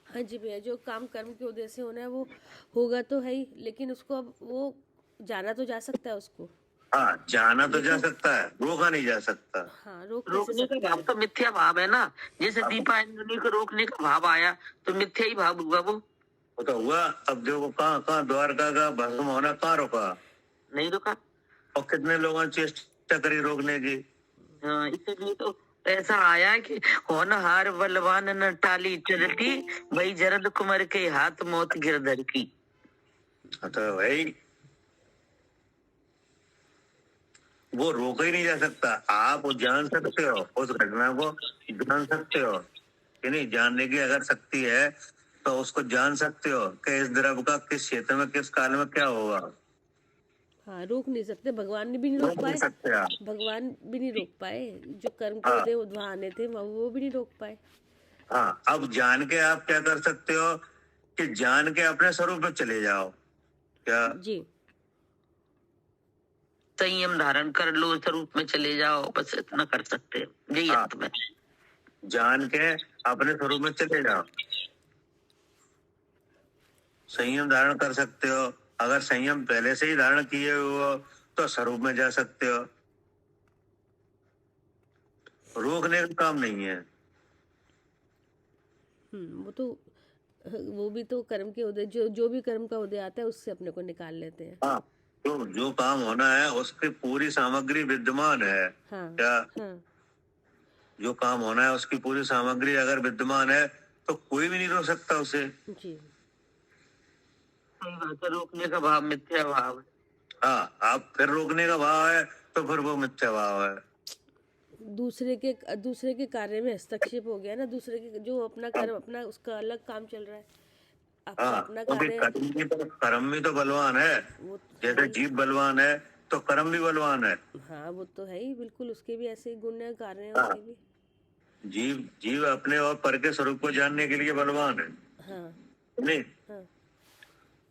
हाँ जी भैया, जो काम कर्म के उदय से होना है वो होगा तो है ही, लेकिन उसको अब वो जाना तो जा सकता है उसको। हाँ, जाना तो जा सकता है, रोका नहीं जा सकता। हाँ, रोकने का भाव तो मिथ्या भाव है ना, जैसे दीपांजलि को रोकने का भाव आया तो मिथ्या ही भाव हुआ वो तो हुआ। अब देखो कहाँ द्वारका का भस्म होना कहाँ रुका, नहीं रुका, और कितने लोगों ने चेष्टा करी रोकने की। इसीलिए तो ऐसा आया कि होनहार बलवान न टाली चलती, वही जरद कुमर के हाथ मौत गिरधर की। तो भाई वो रोका ही नहीं जा सकता। आप जान सकते हो उस घटना को, जान सकते हो कि नहीं, जानने की अगर शक्ति है तो उसको जान सकते हो कि इस द्रव का किस क्षेत्र में किस काल में क्या होगा। हाँ, रोक नहीं सकते, भगवान ने भी नहीं रोक रोक नहीं पाए, सकते आप। भगवान भी नहीं रोक पाए, जो कर्म के हाँ। उदय वहां आने थे वो भी नहीं रोक पाए। हाँ, अब जान के आप क्या कर सकते हो कि जान के अपने स्वरूप में चले जाओ। क्या? जी, संयम धारण कर लो, स्वरूप में चले जाओ, बस इतना कर सकते हैं, यही हाँ। अंत में। जान के अपने स्वरूप में चले जाओ, संयम धारण कर सकते हो। अगर संयम पहले से ही धारण किए हुए हो तो स्वरूप में जा सकते हो। रोकने का काम नहीं है। वो भी तो कर्म के उदय, जो भी कर्म का उदय आता है उससे अपने को निकाल लेते हैं। हाँ, तो जो काम होना है उसकी पूरी सामग्री विद्यमान है। हाँ, क्या? हाँ, जो काम होना है उसकी पूरी सामग्री अगर विद्यमान है तो कोई भी नहीं रोक सकता उसे। जी, सही बात है, रोकने का भाव मिथ्या भाव है। हाँ, आप फिर रोकने का भाव है तो फिर वो मिथ्या भाव है। दूसरे के कार्य में हस्तक्षेप हो गया ना, दूसरे के जो अपना कर्म, अपना उसका अलग काम चल रहा है, आपका हाँ, अपना क्योंकि कार्य। कर्म भी तो बलवान है। वो जैसे जीव बलवान है तो कर्म भी बलवान है। हाँ, वो तो है ही, बिल्कुल उसके भी ऐसे ही गुण है, कार्य है हाँ। उसके भी। जीव अपने और पर के स्वरूप को जानने के लिए बलवान है। हाँ, नहीं, हाँ,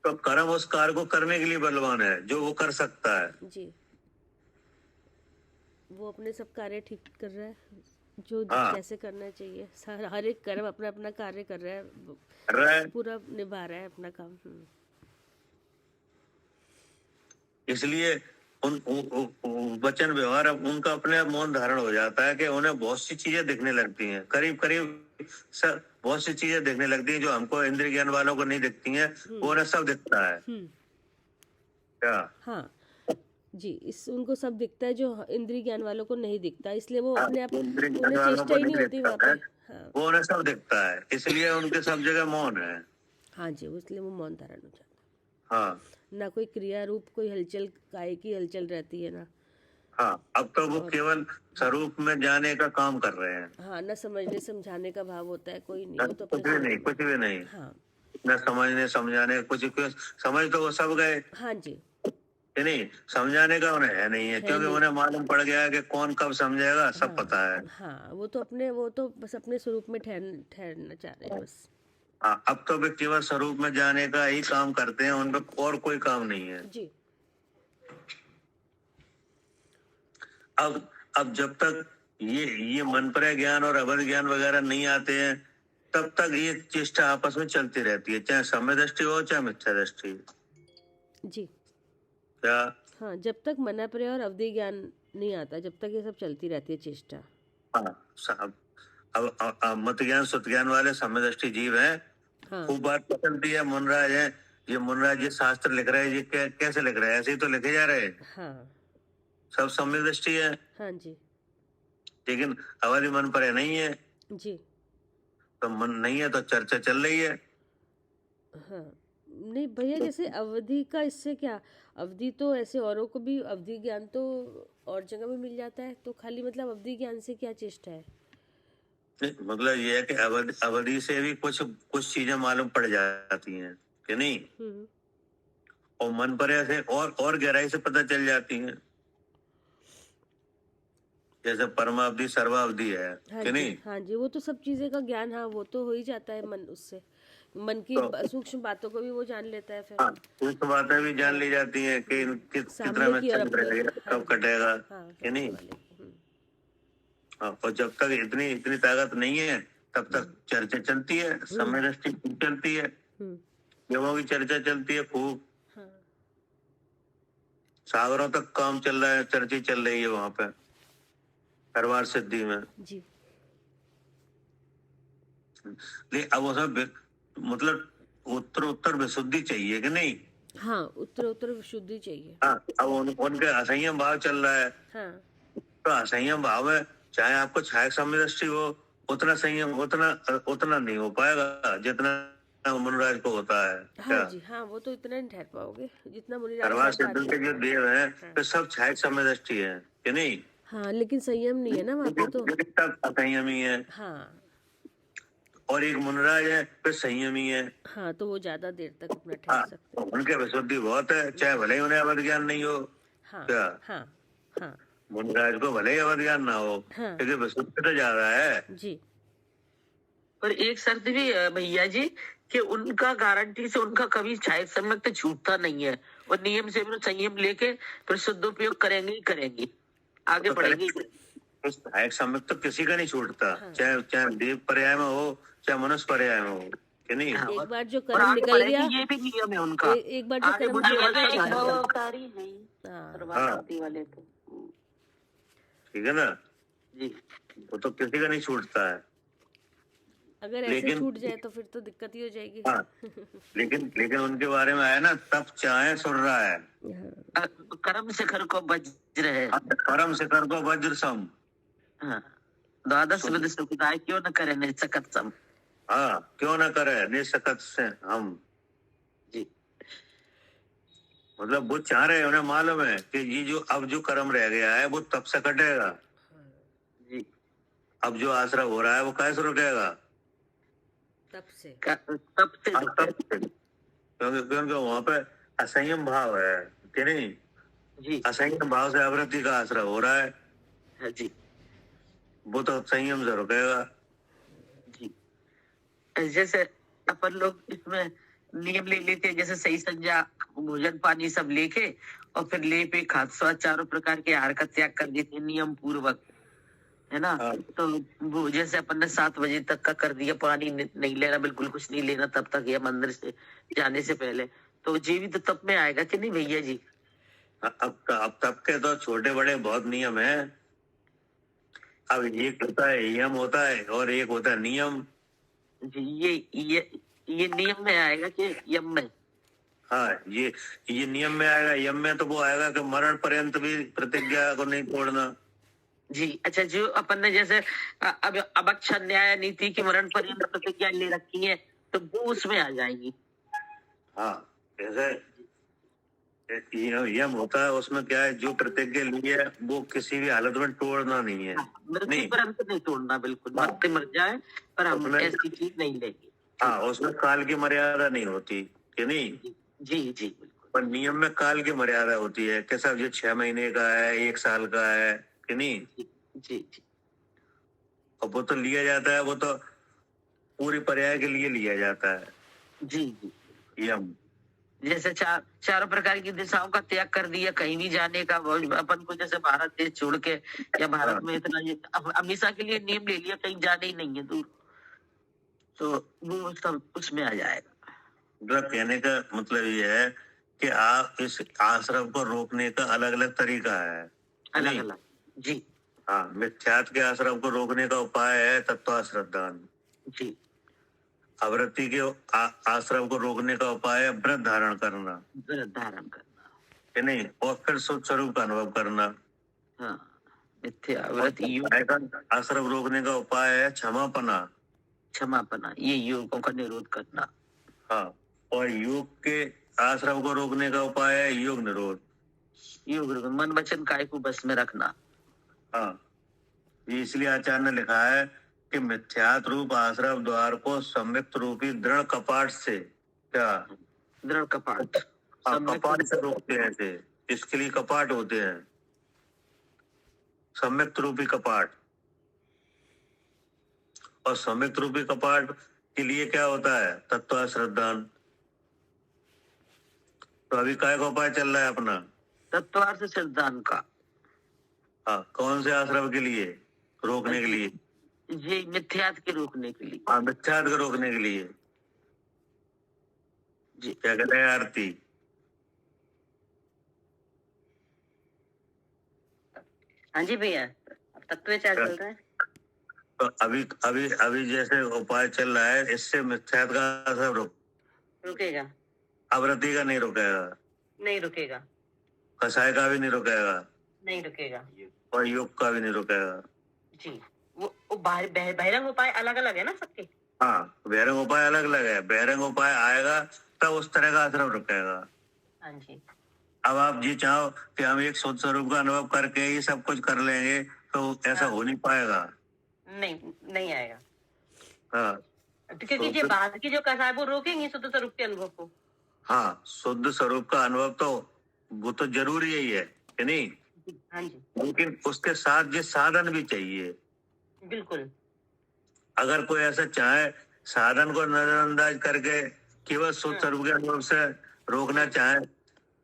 तो कर्म उस कार्य को करने के लिए बलवान है जो वो कर सकता है। जी, वो अपने सब कार्य ठीक कर रहा है, जो हाँ। जैसे करना चाहिए। हर एक कर्म अपना अपना कार्य कर रहा है, कर रहा है, पूरा निभा रहा है अपना काम। इसलिए वचन व्यवहार अब उनका अपने आप मौन धारण हो जाता है कि उन्हें बहुत सी चीजें दिखने लगती हैं, करीब करीब बहुत सी चीजें दिखने लगती हैं जो हमको इंद्रिय ज्ञान वालों को नहीं दिखती हैं, वो उन्हें सब दिखता है। क्या? हाँ जी, उनको सब दिखता है जो इंद्रिय ज्ञान वालों को नहीं दिखता, इसलिए वो अपने आप, इंद्रिय ज्ञान उन्हें वालों चेष्टा को ही नहीं नहीं होती वहाँ दिखता पे। है, हाँ, वो उन्हें सब दिखता है, इसलिए उनके सब जगह मौन है। हाँ जी, इसलिए वो मौन धारण हो जाता हाँ, है, ना कोई क्रिया रूप कोई हलचल, काय की हलचल रहती है ना। हाँ, अब तो वो केवल स्वरूप में जाने का काम कर रहे हैं। हाँ, ना समझने समझाने का भाव होता है, कोई नहीं, वो तो कुछ भी नहीं, कुछ भी नहीं। हाँ, न समझने समझाने कुछ समझ तो वो सब गए, हाँ जी, कि नहीं, समझाने का उन्हें है नहीं है, क्योंकि नहीं। उन्हें मालूम पड़ गया है कि कौन कब समझेगा, सब पता है। हाँ, वो तो बस अपने स्वरूप में ठहरना चाह रहे हैं बस। हाँ, अब तो वे केवल स्वरूप में जाने का ही काम करते हैं, उनमें और कोई काम नहीं है। जी, अब जब तक ये मन पर ज्ञान और अवध ज्ञान वगैरह नहीं आते हैं तब तक ये चेष्टा आपस में चलती रहती है, चाहे समय दृष्टि हो चाहे मिथ्या दृष्टि। जी, क्या? हाँ, जब तक मनाप्रय और अवधि ज्ञान नहीं आता, जब तक ये सब चलती रहती है चेष्टा। हाँ, अब मत ज्ञान सुत ज्ञान वाले समय दृष्टि जीव हैं। हाँ, खूब बात पसंद है मुनराज है, ये मुनराज जी शास्त्र लिख रहे हैं, ये कैसे लिख रहे हैं, ऐसे ही तो लिखे जा रहे हैं, हाँ, सब समय दृष्टि है। हाँ जी, लेकिन अवधि मन पर नहीं है, जी, तो मन नहीं है तो चर्चा चल रही है। हाँ, नहीं भैया, जैसे अवधि का इससे क्या, अवधि तो ऐसे औरों को भी अवधि ज्ञान तो और जगह में मिल जाता है, तो खाली मतलब अवधि ज्ञान से क्या चेष्टा है? मतलब ये है कि अवधि से भी कुछ चीजें मालूम पड़ जाती हैं, कि नहीं, और मन पर ऐसे और गहराई से पता चल जाती हैं, जैसे परमावधि सर्वावधि है, हाँ कि जी, नहीं। हाँ जी, वो तो सब चीजें का ज्ञान, हाँ, वो तो हो ही जाता है, मन उससे मन की सूक्ष्म बातों को भी वो जान लेता है फिर। हाँ, कुछ बातें भी जान ली जाती हैं कि कितना में चल रहेगा, कब कटेगा, कि नहीं। और जब तक इतनी ताकत नहीं है तब तक चर्चा चलती है, समय दृष्टि चलती है, देवों की चर्चा चलती है खूब, सागरों तक काम चल रहा है, चर्चा चल रही है वहां पे हरवार सिद्धि में जी। लेकिन अब उसमें मतलब उत्तर विशुद्धि चाहिए, कि नहीं। हाँ, उत्तर विशुद्धि चाहिए। हाँ, अब उनके असंयम भाव चल रहा है। हाँ, तो असंयम भाव है चाहे आपको छाया समदृष्टि हो, उतना संयम उतना नहीं हो पाएगा जितना मुनिराज को होता है। हाँ क्या जी, हाँ, वो तो इतना नहीं ठहर पाओगे जितना मुनिराज करवा साहब सिद्धू के पाते जो हैं। देव हैं हाँ। वे सब छाया समदृष्टि है कि नहीं? हाँ, लेकिन संयम नहीं है ना वहाँ पे तो। तब असंयमी है। हाँ और एक मुनिराज है वे संयमी है। हाँ, तो वो ज्यादा देर तक अपना हाँ, ठहर सकते हैं। उनके विशुद्धि बहुत है, चाहे भले ही उन्हें अवध ज्ञान नहीं हो। हाँ क्या हाँ हाँ मुनिराज को भले ही अवध ज्ञान ना हो, हाँ क्योंकि विशुद्धि तो ज्यादा है। जी। पर एक शर्त भी है भैया जी कि उनका गारंटी से उनका कभी छाया सम्यक तो छूटता नहीं है, और नियम से भी संयम लेके फिर शुद्धोपयोग करेंगे ही करेंगे, आगे तो बढ़ेंगे ही। तो सहायक सम्यक तो किसी का नहीं छूटता, हाँ। चाहे चाहे देव पर्याय में हो चाहे मनुष्य पर्याय में हो कि नहीं? हाँ, एक बार जो और कर्म आगे निकल बढ़ेंगे, गया, ये भी नियम है उनका। एक बार जो आगे कर्म बढ़ेगा निकल तो गया, एक छाया भव सम्यक। अवतारी है ही, हाँ सर्वाशक्ति वाले तो। ठीक है ना? जी वो तो किसी का नहीं छूटता है। अगर ऐसे लेकिन- छूट जाए तो फिर तो दिक्कत ही हो जाएगी। हाँ, लेकिन उनके बारे में आया ना, तब चाहे सुन रहा है, हाँ, कर्म शिखर को वज्र है। परम शिखर को वज्र सम। हाँ, द्वादश विध सुखदाय क्यों न करे निसकत सम। हाँ, क्यों ना करे निसकत से हम। जी मतलब वो चाह रहे हैं, उन्हें मालूम है कि ये जो अब जो कर्म रह गया है वो तब से कटेगा। जी, अब जो आश्रय हो रहा है वो कैसे रुकेगा? तब से। तब से क्योंकि वहां पे असंयम भाव है कि नहीं? जी असंयम भाव से आवृत्ति का आश्रय हो रहा है, हाँ जी वो तो संयम से रुकेगा। जी। जैसे अपन लोग इसमें नियम ले लेते हैं, जैसे सही संज्ञा भोजन पानी सब लेके और फिर ले पे खाद्य स्वाद चारों प्रकार के आहार का त्याग कर देते हैं नियम पूर्वक, है ना? हाँ। तो वो जैसे अपन ने 7 बजे तक का कर दिया, पानी नहीं लेना, बिल्कुल कुछ नहीं लेना तब तक, या मंदिर से जाने से पहले, तो ये भी तो तब में आएगा कि नहीं भैया जी? अब तब के तो छोटे बड़े बहुत नियम है। अब एक होता है यम होता है और एक होता है नियम। जी, ये नियम में आएगा कि यम में? हाँ, ये नियम में आएगा। यम में तो वो आएगा कि मरण पर्यंत भी प्रतिज्ञा को नहीं तोड़ना। जी अच्छा, जो अपन ने जैसे अब अभक्षण न्याय नीति की मरण पर्यंत प्रतिज्ञा ले रखी है, तो वो उसमें आ जाएगी। हाँ, जैसे यम होता है, उसमें क्या है, जो प्रतिज्ञा ली है वो किसी भी हालत में तोड़ना नहीं है। मृत्यु नहीं। पर्यंत नहीं तोड़ना, बिल्कुल मरते मर जाए पर हम उसमें- ऐसी चीज नहीं लेंगे। हाँ, उसमें काल की मर्यादा नहीं होती कि नहीं? जी जी बिल्कुल। पर नियम में काल की मर्यादा होती है कि सब ये 6 महीने का है, 1 साल का है कि नहीं? जी जी और वो तो लिया जाता है, वो तो पूरी पर्याय के लिए लिया जाता है जी जी। यम। जैसे चारों प्रकार की दिशाओं का त्याग कर दिया, कहीं भी जाने का, अपन को जैसे भारत देश छोड़ के या भारत में इतना ये हमेशा के लिए नियम ले लिया, कहीं जाने ही नहीं है दूर, तो वो सब उसमें आ जाएगा। मतलब कहने का मतलब ये है कि आप इस आश्रम को रोकने का अलग अलग तरीका है। अलग नहीं? अलग। जी हाँ, मिथ्यात के आश्रम को रोकने का उपाय है तत्वाश्रद्धान। जी। आवृत्ति के आश्रम को रोकने का उपाय है व्रत धारण करना धारण करना, कि नहीं? और फिर शुद्ध स्वरूप का अनुभव करना। हाँ, मिथ्या व्रत योग, आश्रम रोकने का उपाय है क्षमापना। क्षमापना, ये योगों का निरोध करना। हाँ, और योग के आश्रम को रोकने का उपाय है योग निरोध। योग मन वचन काय को बस में रखना। हाँ, ये इसलिए आचार्य ने लिखा है कि मिथ्यात रूप आश्रम द्वार को संयुक्त रूपी दृढ़ कपाट से, क्या दृढ़ कपाट, कपाट से रोकते हैं इसे। इसके लिए कपाट होते हैं, संयुक्त रूपी कपाट। और संयुक्त रूपी कपाट के लिए क्या होता है? तत्वाश्रद्धान। तो अभी काय का उपाय चल रहा है अपना? तत्वार्थ सिद्धांत का। हाँ, कौन से आश्रम के लिए रोकने के लिए? ये मिथ्यात के रोकने के लिए। हाँ, मिथ्यात को रोकने के लिए। जी क्या कहते हैं आरती? हाँ जी भैया, अब तक तो विचार चल रहा है। तो अभी अभी अभी जैसे उपाय चल रहा है, इससे मिथ्यात का असर रुकेगा? आवृत्ति का नहीं रुकेगा, नहीं रुकेगा, कसाय का भी नहीं रुकेगा, नहीं रुकेगा। और योग का भी नहीं रुकेगा। जी। वो बहिरंग उपाय अलग अलग है ना सबके? हाँ, बहिरंग उपाय अलग अलग है। बहिरंग उपाय आएगा तब उस तरह का असर रुकेगा। हाँ जी। अब आप ये चाहो कि हम एक शुद्ध स्वरूप का अनुभव करके ही सब कुछ कर लेंगे तो ऐसा हाँ। हो नहीं पाएगा। नहीं आएगा। हाँ, तो क्योंकि तो ये बाहर की जो कथा है वो रोकेंगी शुद्ध स्वरूप के अनुभव को। हाँ, शुद्ध स्वरूप का अनुभव तो वो तो जरूरी ही है कि नहीं? हाँ जी, लेकिन उसके साथ ये साधन भी चाहिए। बिल्कुल। अगर कोई ऐसा चाहे साधन को नजरअंदाज करके केवल शुद्ध स्वरूप के अनुभव से रोकना चाहे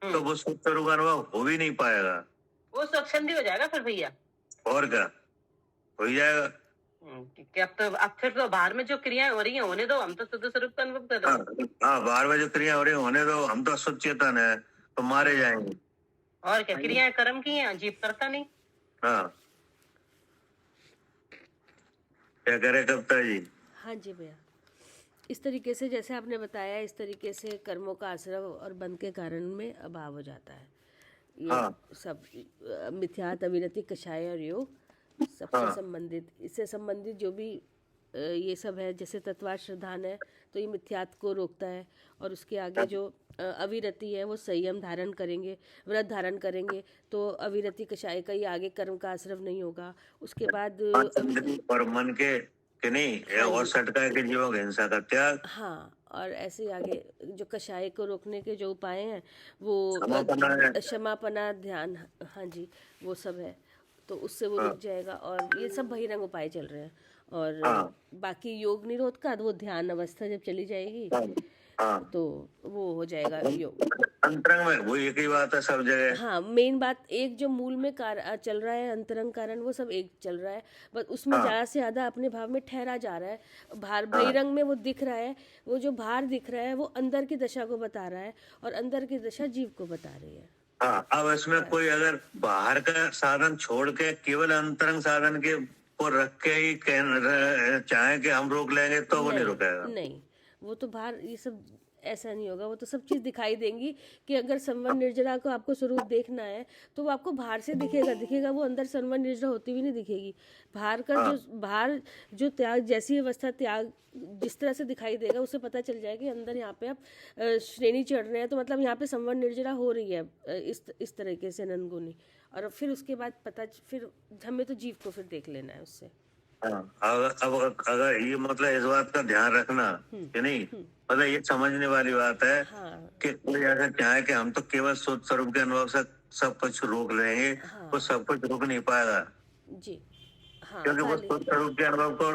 तो वो शुद्ध स्वरूप का अनुभव हो भी नहीं पाएगा। वो स्वच्छंदी हो जाएगा फिर भैया। और क्या हो ही जाएगा। कि अब फिर तो बाहर में जो क्रियाएं हो रही हैं होने दो, हम तो शुद्ध स्वरूप का अनुभव कर रहे हैं। हाँ, बाहर में जो क्रिया हो रही है होने दो, हम तो शुद्ध चेतन है तो मारे जाएंगे। और क्या, क्रियाएं कर्म की हैं, जीव करता नहीं। हाँ, क्या करे कविता जी? हाँ जी भैया, इस तरीके से जैसे आपने बताया, इस तरीके से कर्मों का आश्रव और बंध के कारण में अभाव हो जाता है। ये हाँ। सब मिथ्यात, अविरति, कषाय और योग सबसे हाँ। संबंधित, इससे संबंधित जो भी ये सब है, जैसे तत्वाश्रधान है तो ये मिथ्यात को रोकता है, और उसके आगे जो अविरति है वो संयम धारण करेंगे, व्रत धारण करेंगे तो अविरति कषाय का ये आगे कर्म का आश्रव नहीं होगा। उसके बाद और मन के नहीं और सटका के जीवों की हिंसा का त्याग। हाँ, और ऐसे ही आगे जो कषाय को रोकने के जो उपाय हैं वो क्षमापना है। क्षमापना, ध्यान, हाँ जी, वो सब है, तो उससे वो रुक जाएगा। और ये सब बहिरंग उपाय चल रहे हैं। और बाकी योग निरोध का वो ध्यान अवस्था जब चली जाएगी तो वो हो जाएगा योग। अंतरंग में वो एक ही बात है सब जगह। हाँ, मेन बात एक जो मूल में चल रहा है, अंतरंग कारण, वो सब एक चल रहा है, बस उसमें ज्यादा से ज्यादा अपने भाव में ठहरा जा रहा है। बाहर बहिरंग में वो दिख रहा है, वो जो बाहर दिख रहा है वो अंदर की दशा को बता रहा है, और अंदर की दशा जीव को बता रही है। हाँ, अब इसमें कोई अगर बाहर का साधन छोड़ के केवल अंतरंग साधन के को रख के ही चाहे कि हम रोक लेंगे तो वो नहीं रुकेगा। नहीं, वो तो बाहर ये सब ऐसा नहीं होगा। वो तो सब चीज़ दिखाई देंगी कि अगर संवर निर्जरा को आपको स्वरूप देखना है तो वो आपको बाहर से दिखेगा, वो अंदर संवर निर्जरा होती भी नहीं दिखेगी। बाहर जो त्याग जैसी अवस्था, त्याग जिस तरह से दिखाई देगा उससे पता चल जाएगा कि अंदर यहाँ पे आप श्रेणी चढ़ रहे हैं, तो मतलब यहाँ पे संवर निर्जरा हो रही है इस तरीके से नंदगुनी। और फिर उसके बाद फिर हमें तो जीव को फिर देख लेना है उससे। अगर ये मतलब इस बात का ध्यान रखना कि नहीं, मतलब ये समझने वाली बात है कि कोई ऐसा चाहे कि हम तो केवल शुद्ध स्वरूप के अनुभव से सब कुछ रोक लेंगे, वो सब कुछ रोक नहीं पाएगा जी। हाँ, क्योंकि वो शुद्ध स्वरूप के अनुभव को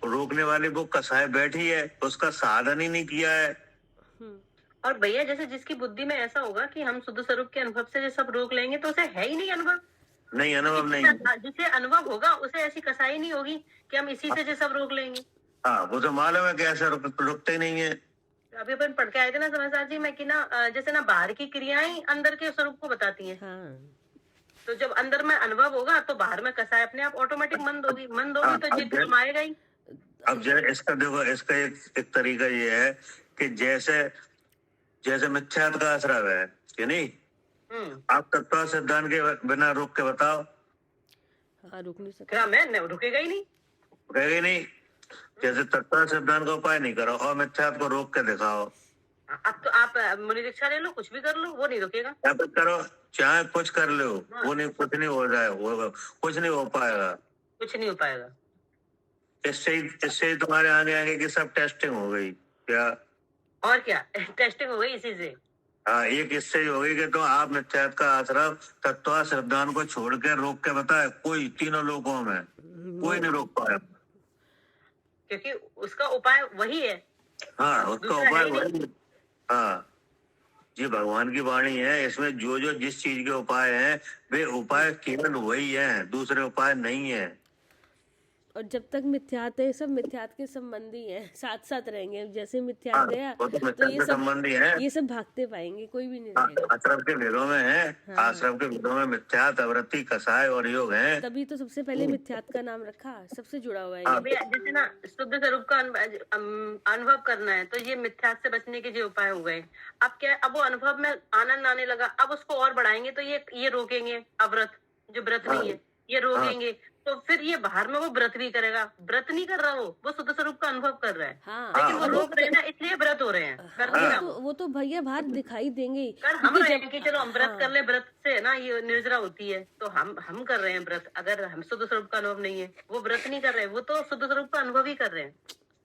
रोकने वाली वो कसाय बैठी है, उसका साधन ही नहीं किया है। और भैया जैसे जिसकी बुद्धि में ऐसा होगा कि हम शुद्ध स्वरूप के अनुभव से जो सब रोक लेंगे तो उसे है ही नहीं अनुभव। नहीं, अनुभव नहीं, जिसे अनुभव होगा उसे ऐसी कसाई नहीं होगी कि हम इसी से जो सब रोक लेंगे। हाँ, वो तो मालूम है कि ऐसा रुकते ही नहीं है। अभी अपन पढ़ के आए थे ना समझदार जी में कि ना जैसे ना बाहर की क्रियाएं अंदर के स्वरूप को बताती हैं। तो जब अंदर में अनुभव होगा तो बाहर में कसाई अपने आप ऑटोमेटिक मंद होगी तो जिद कमाएगा ही। अब इसका देखो, इसका एक तरीका ये है कि जैसे मिथ्यात का आश्रय है कि नहीं, आप तत्व सिद्धांत के बिना रोक के बताओ। हाँ, रुक नहीं सकते। क्या मैं रुकेगा ही नहीं, रुकेगा ही नहीं। जैसे तत्व सिद्धांत का उपाय नहीं करो और मिथ्यात को रोक के दिखाओ। अब तो आप मुनि दीक्षा ले लो, कुछ भी कर लो, वो नहीं रुकेगा। करो, चाहे कुछ कर लो, वो नहीं, कुछ नहीं हो जाए, कुछ नहीं हो पाएगा, कुछ नहीं हो पाएगा। इससे तुम्हारे आगे की सब टेस्टिंग हो गई क्या? और क्या टेस्टिंग हो गई इसी से। हाँ, एक इससे ही हो गई कि तो आप मिथ्यात का आश्रय तत्व सिद्धांत को छोड़ के रोक के बताए, कोई तीनों लोगों में कोई नहीं रोक पाया, क्योंकि उसका उपाय वही है। हाँ, उसका उपाय वही। हाँ जी, भगवान की वाणी है, इसमें जो जिस चीज के उपाय हैं वे उपाय केवल वही हैं, दूसरे उपाय नहीं है। और जब तक मिथ्यात है, सब मिथ्यात के संबंधी हैं, साथ साथ रहेंगे। जैसे मिथ्यात गया तो ये सब भागते पाएंगे, कोई भी नहीं रहेगा। आश्रम के वेदों में है, आश्रम के वेदों में मिथ्यात, अवृत्ति, कसाय और योग है। तभी तो सबसे पहले मिथ्यात का नाम रखा, सबसे जुड़ा हुआ है। जैसे ना शुद्ध स्वरूप का अनुभव करना है तो ये मिथ्यात से बचने के जो उपाय हो गए। अब क्या, अब वो अनुभव में आनंद आने लगा, अब उसको और बढ़ाएंगे तो ये रोकेंगे। अव्रत जो व्रत नहीं है ये रोकेंगे तो फिर ये बाहर में वो व्रत भी करेगा, व्रत नहीं कर रहा, वो शुद्ध स्वरूप का अनुभव कर रहा है। हाँ, लेकिन वो रोक रहे हैं ना, इसलिए व्रत हो रहे हैं। कर नहीं रहा वो तो भैया बाहर दिखाई देंगे ही। कर हम क्योंकि रहे हैं कि चलो हम व्रत कर ले, व्रत से ना ये निर्जरा होती है, तो हम कर रहे हैं व्रत। अगर हम शुद्ध स्वरूप का अनुभव नहीं है, वो व्रत नहीं कर रहे, वो तो शुद्ध स्वरूप का अनुभव ही कर रहे हैं।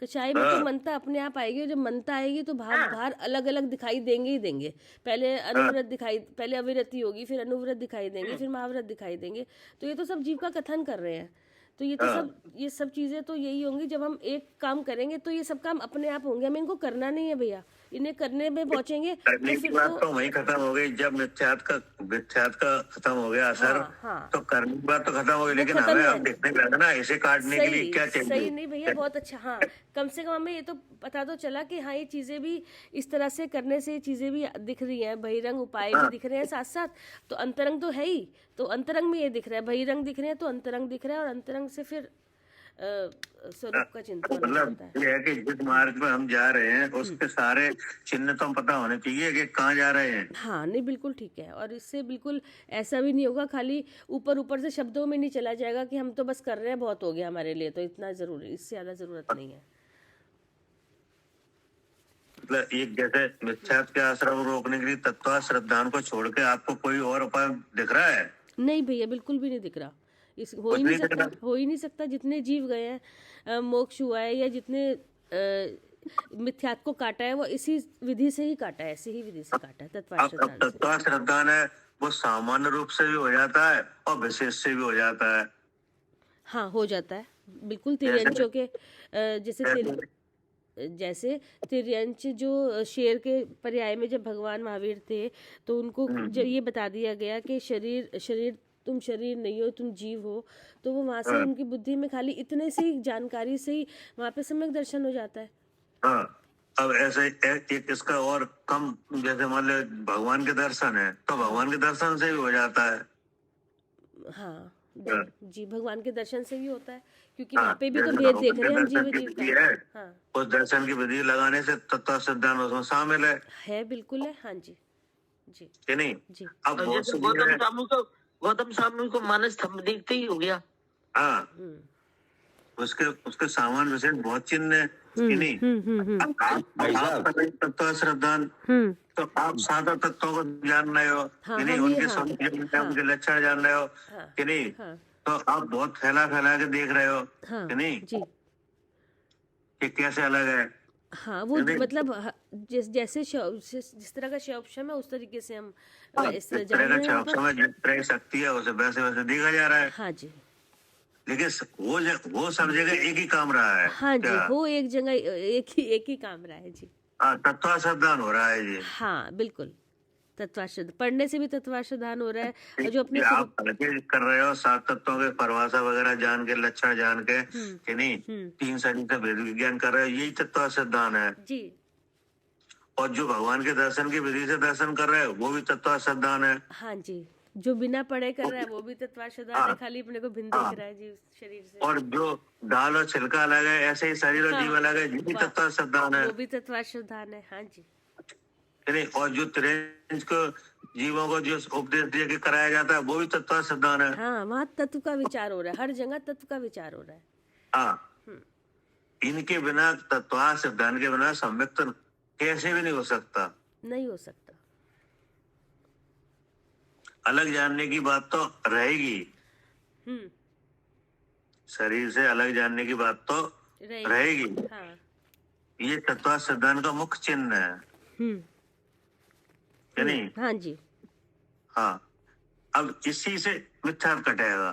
कचाई में तो मनता अपने आप आएगी, और जब मनता आएगी तो बाहर अलग अलग दिखाई देंगे ही देंगे। पहले अनुव्रत दिखाई, पहले अविरति होगी, फिर अनुव्रत दिखाई देंगे, फिर महाव्रत दिखाई देंगे। तो ये तो सब जीव का कथन कर रहे हैं। तो ये सब चीजें तो यही होंगी। जब हम एक काम करेंगे तो ये सब काम अपने आप होंगे, हमें इनको करना नहीं है भैया। इन्हें करने में पहुंचेंगे करने की बात तो वही खत्म हो गई जब मिथ्यात का खत्म हो गया असर। हाँ। तो करने की बात तो खत्म हो गई, लेकिन खत्म हमें है। अब देखने लगा ना इसे काटने के लिए क्या चाहिए। सही नहीं भैया, बहुत अच्छा। हाँ, कम से कम हमें ये तो पता तो चला कि हाँ, ये चीजें भी इस तरह से करने से ये चीजें भी दिख रही हैं, बहिरंग उपाय भी दिख रहे हैं साथ साथ। तो अंतरंग तो है ही, तो अंतरंग में ये दिख रहा है, बहिरंग दिख रहे हैं तो अंतरंग दिख रहा है, और अंतरंग से फिर स्वरूप का चिंतन मतलब होता है। ये है कि जिस मार्ग में हम जा रहे हैं उसके सारे चिन्ह तो पता होने चाहिए कि कहाँ जा रहे हैं। हाँ, नहीं बिल्कुल ठीक है। और इससे बिल्कुल ऐसा भी नहीं होगा खाली ऊपर ऊपर से शब्दों में नहीं चला जाएगा कि हम तो बस कर रहे हैं, बहुत हो गया हमारे लिए, तो इतना जरूरी, इससे ज्यादा जरूरत नहीं है। मतलब एक जैसे मिथ्यात के आश्रम रोकने के लिए तत्व श्रद्धान को छोड़ के आपको कोई और उपाय दिख रहा है? नहीं भैया, बिल्कुल भी नहीं दिख रहा। हो ही नहीं सकता। जितने जीव गए हैं, मोक्ष हुआ है, या जितने मिथ्यात को काटा है, वो इसी विधि से ही काटा है, ऐसी ही विधि से काटा है, तत्व श्रद्धान है वो सामान्य रूप से भी हो जाता है और विशेष से भी हो जाता है। हाँ, हो जाता है बिल्कुल। तिर्यंचों के जैसे तिर्यंच जो शेर के पर्याय में जब भगवान महावीर थे, तो उनको जब ये बता दिया गया कि शरीर तुम शरीर नहीं हो, तुम जीव हो, तो वो वहां से उनकी बुद्धि में खाली इतने से ही जानकारी से ही वहां पे सम्यक दर्शन हो जाता है। हाँ, अब ऐसे एक इसका और कम, जैसे मान लो भगवान के दर्शन है तो भगवान के दर्शन से भी हो जाता है। हाँ जी, भगवान के दर्शन से भी होता है, क्योंकि वहाँ पे भी तो भेद देख रहे हैं हम जीव का। हाँ, उस दर्शन की विधि लगाने से तत्व सिद्धांत उसमें शामिल है। बिल्कुल है। हाँ जी जी कि नहीं जी। अब गौतम स्वामी को मानस थंब देखते ही हो गया। हाँ, उसके सामान विशेष बहुत चिन्ह है कि नहीं। आप तत्व श्रद्धान तो आप सादा तत्वों को जान रहे हो कि नहीं, उनके उनके लक्षण जान रहे हो कि नहीं, तो आप बहुत फैला के देख रहे हो कि नहीं कि कैसे अलग है। हाँ, वो मतलब जैसे जिस तरह का शब्द है उस तरीके से हम इस तरह जान रहे हैं, जिस तरह शक्ति है उसे वैसे देखा जा रहा है। हाँ जी, लेकिन वो सब जगह एक ही काम रहा है। हाँ जी, वो एक जगह एक ही काम रहा है जी। तत्वाश्रद्धान हो रहा है जी। हाँ बिल्कुल, तत्वाश्रद्ध पढ़ने से भी तत्वाश्रद्धान हो रहा है। और जो अपने आप कर रहे हो सात तत्वों के परिभाषा वगैरह जान के, लक्षण जान के कि नहीं, 3 शरीर का भेद विज्ञान कर रहे हो, यही तत्वाश्रद्धान है जी। और जो भगवान के दर्शन की विधि से दर्शन कर रहे हैं वो भी तत्वाश्रद्धान है। हाँ जी, जो बिना पढ़े कर रहा है वो भी तत्वाश्रद्धान है, खाली अपने को भिन्न देख रहा है जी उस शरीर से। और जो दाल और छिलका अलग है, ऐसे ही शरीर और जीव अलग है, ये भी तत्वाश्रद्धान है, वो भी तत्वाश्रद्धान है। हाँ जी, नहीं। और जो त्रिंज को जीवों को जो उपदेश दे के कराया जाता है वो भी तत्वाश्रद्धान है। हाँ, वहाँ तत्व का विचार हो रहा है, हर जगह तत्व का विचार हो रहा है। हाँ, इनके बिना, तत्वाश्रद्धान के बिना सम्यक तो कैसे भी नहीं हो सकता। नहीं हो सकता। अलग जानने की बात तो रहेगी, शरीर से अलग जानने की बात तो रहेगी। हाँ, ये तत्वाश्रद्धान का मुख्य चिन्ह है कि नहीं। हाँ जी। हाँ, अब इसी से मिथ्या कटेगा।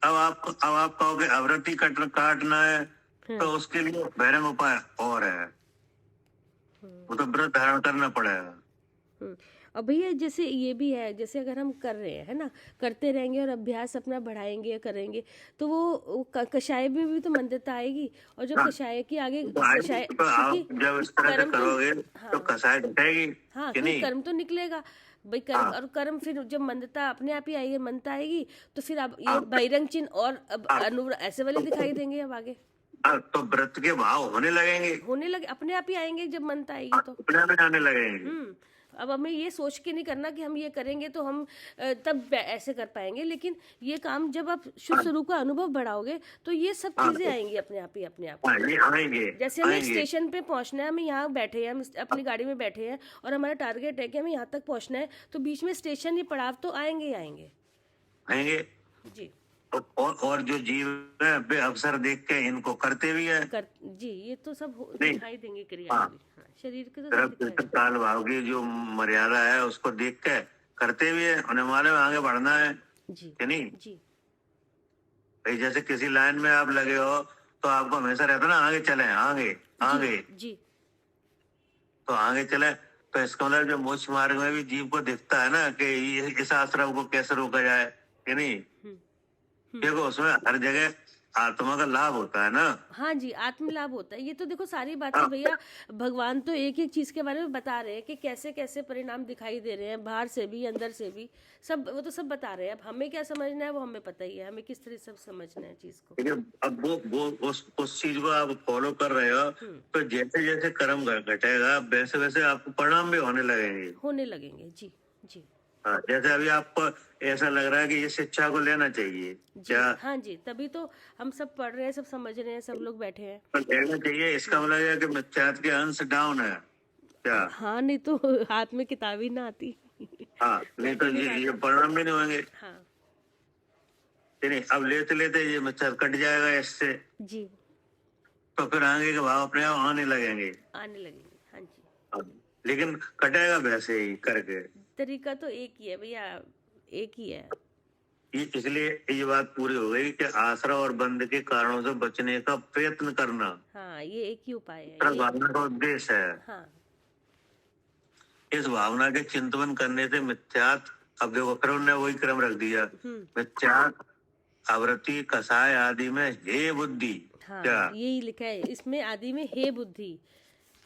अब आप कहोगे आवृत्ति काटना है तो उसके लिए भैरम उपाय और है, वो तो व्रत धारण करना पड़ेगा। और भैया जैसे ये भी है, जैसे अगर हम कर रहे हैं, है ना, करते रहेंगे और अभ्यास अपना बढ़ाएंगे करेंगे, तो वो कषाय में भी तो मंदता आएगी। और जब कषाय की आगे कषाय, जब इस तरह से करोगे तो कषाय घटेगी। हाँ, कर्म तो निकलेगा भाई, कर्म और कर्म, फिर जब मंदता अपने आप ही आएगी, मनता आएगी, तो फिर अब ये बहिरंग चिन्ह और अनुव्रत ऐसे वाले दिखाई देंगे अब आगे। तो व्रत के भाव होने लगेंगे, अपने आप ही आएंगे जब मनता आएगी, तो अपने आप आने लगेंगे। अब हमें ये सोच के नहीं करना कि हम ये करेंगे तो हम तब ऐसे कर पाएंगे, लेकिन ये काम जब आप शुद्ध स्वरूप का अनुभव बढ़ाओगे तो ये सब चीजें आएंगी अपने आप ही, अपने आप। ये आएंगे। जैसे हमें स्टेशन पे पहुंचना है, हम यहाँ बैठे हैं, हम अपनी गाड़ी में बैठे हैं और हमारा टारगेट है कि हमें यहाँ तक पहुंचना है, तो बीच में स्टेशन या पड़ाव तो आएंगे ही आएंगे। आएंगे जी। और जो जीव है वे अवसर देख के इनको करते भी है। जी, ये तो सब दिखाई देंगे क्रिया। हाँ। शरीर के तो सब दिखाई काल भाव की जो मर्यादा है उसको देख के करते भी है, उन्हें मालूम आगे बढ़ना है। जी। कि नहीं जी। भाई जैसे किसी लाइन में आप लगे हो तो आपको हमेशा रहता ना आगे चले, आगे आगे। जी। तो आगे चले, तो इसका मतलब जो मोक्ष मार्ग में भी जीव को दिखता है ना कि इस आश्रम को कैसे रोका जाए। कि नहीं, देखो उसमें हर जगह आत्मा का लाभ होता है ना। हाँ जी, आत्म लाभ होता है। ये तो देखो सारी बातें भैया भगवान तो एक एक चीज के बारे में बता रहे हैं कि कैसे कैसे परिणाम दिखाई दे रहे हैं, बाहर से भी अंदर से भी, सब वो तो सब बता रहे हैं। अब हमें क्या समझना है वो हमें पता ही है, हमें किस तरह सब समझना है चीज को। लेकिन अब वो उस चीज को आप फॉलो कर रहे हो तो जैसे जैसे कर्म घटेगा वैसे वैसे आपको परिणाम भी होने लगेंगे। जी। जी। हाँ, जैसे अभी आपको ऐसा लग रहा है कि ये शिक्षा को लेना चाहिए क्या? हाँ जी, तभी तो हम सब पढ़ रहे हैं, सब समझ रहे हैं, सब लोग बैठे हैं। तो लेना चाहिए, इसका मतलब है कि मिथ्यात्व के अंश डाउन है क्या? हाँ, नहीं तो हाथ में किताब ही ना आती। हाँ, नहीं तो ये परिणाम भी नहीं होंगे। हाँ नहीं, अब लेते लेते ये मिथ्यात्व कट जाएगा इससे। जी। तो फिर आगे के भाव अपने आप आने लगेंगे। हाँ जी। लेकिन कटेगा वैसे ही करके। तरीका तो एक ही है भैया, एक ही है। इसलिए ये बात पूरी हो गई कि आश्रय और बंध के कारणों से बचने का प्रयत्न करना। हाँ, ये एक ही उपाय है, भावना का उद्देश्य है। हाँ। इस भावना के चिंतन करने से मिथ्यात्व, अब देखो फिर उन्होंने वही क्रम रख दिया, मिथ्यात्व आवृत्ति कसाय आदि में हे बुद्धि। हाँ, क्या यही लिखा है इसमें, आदि में हे बुद्धि।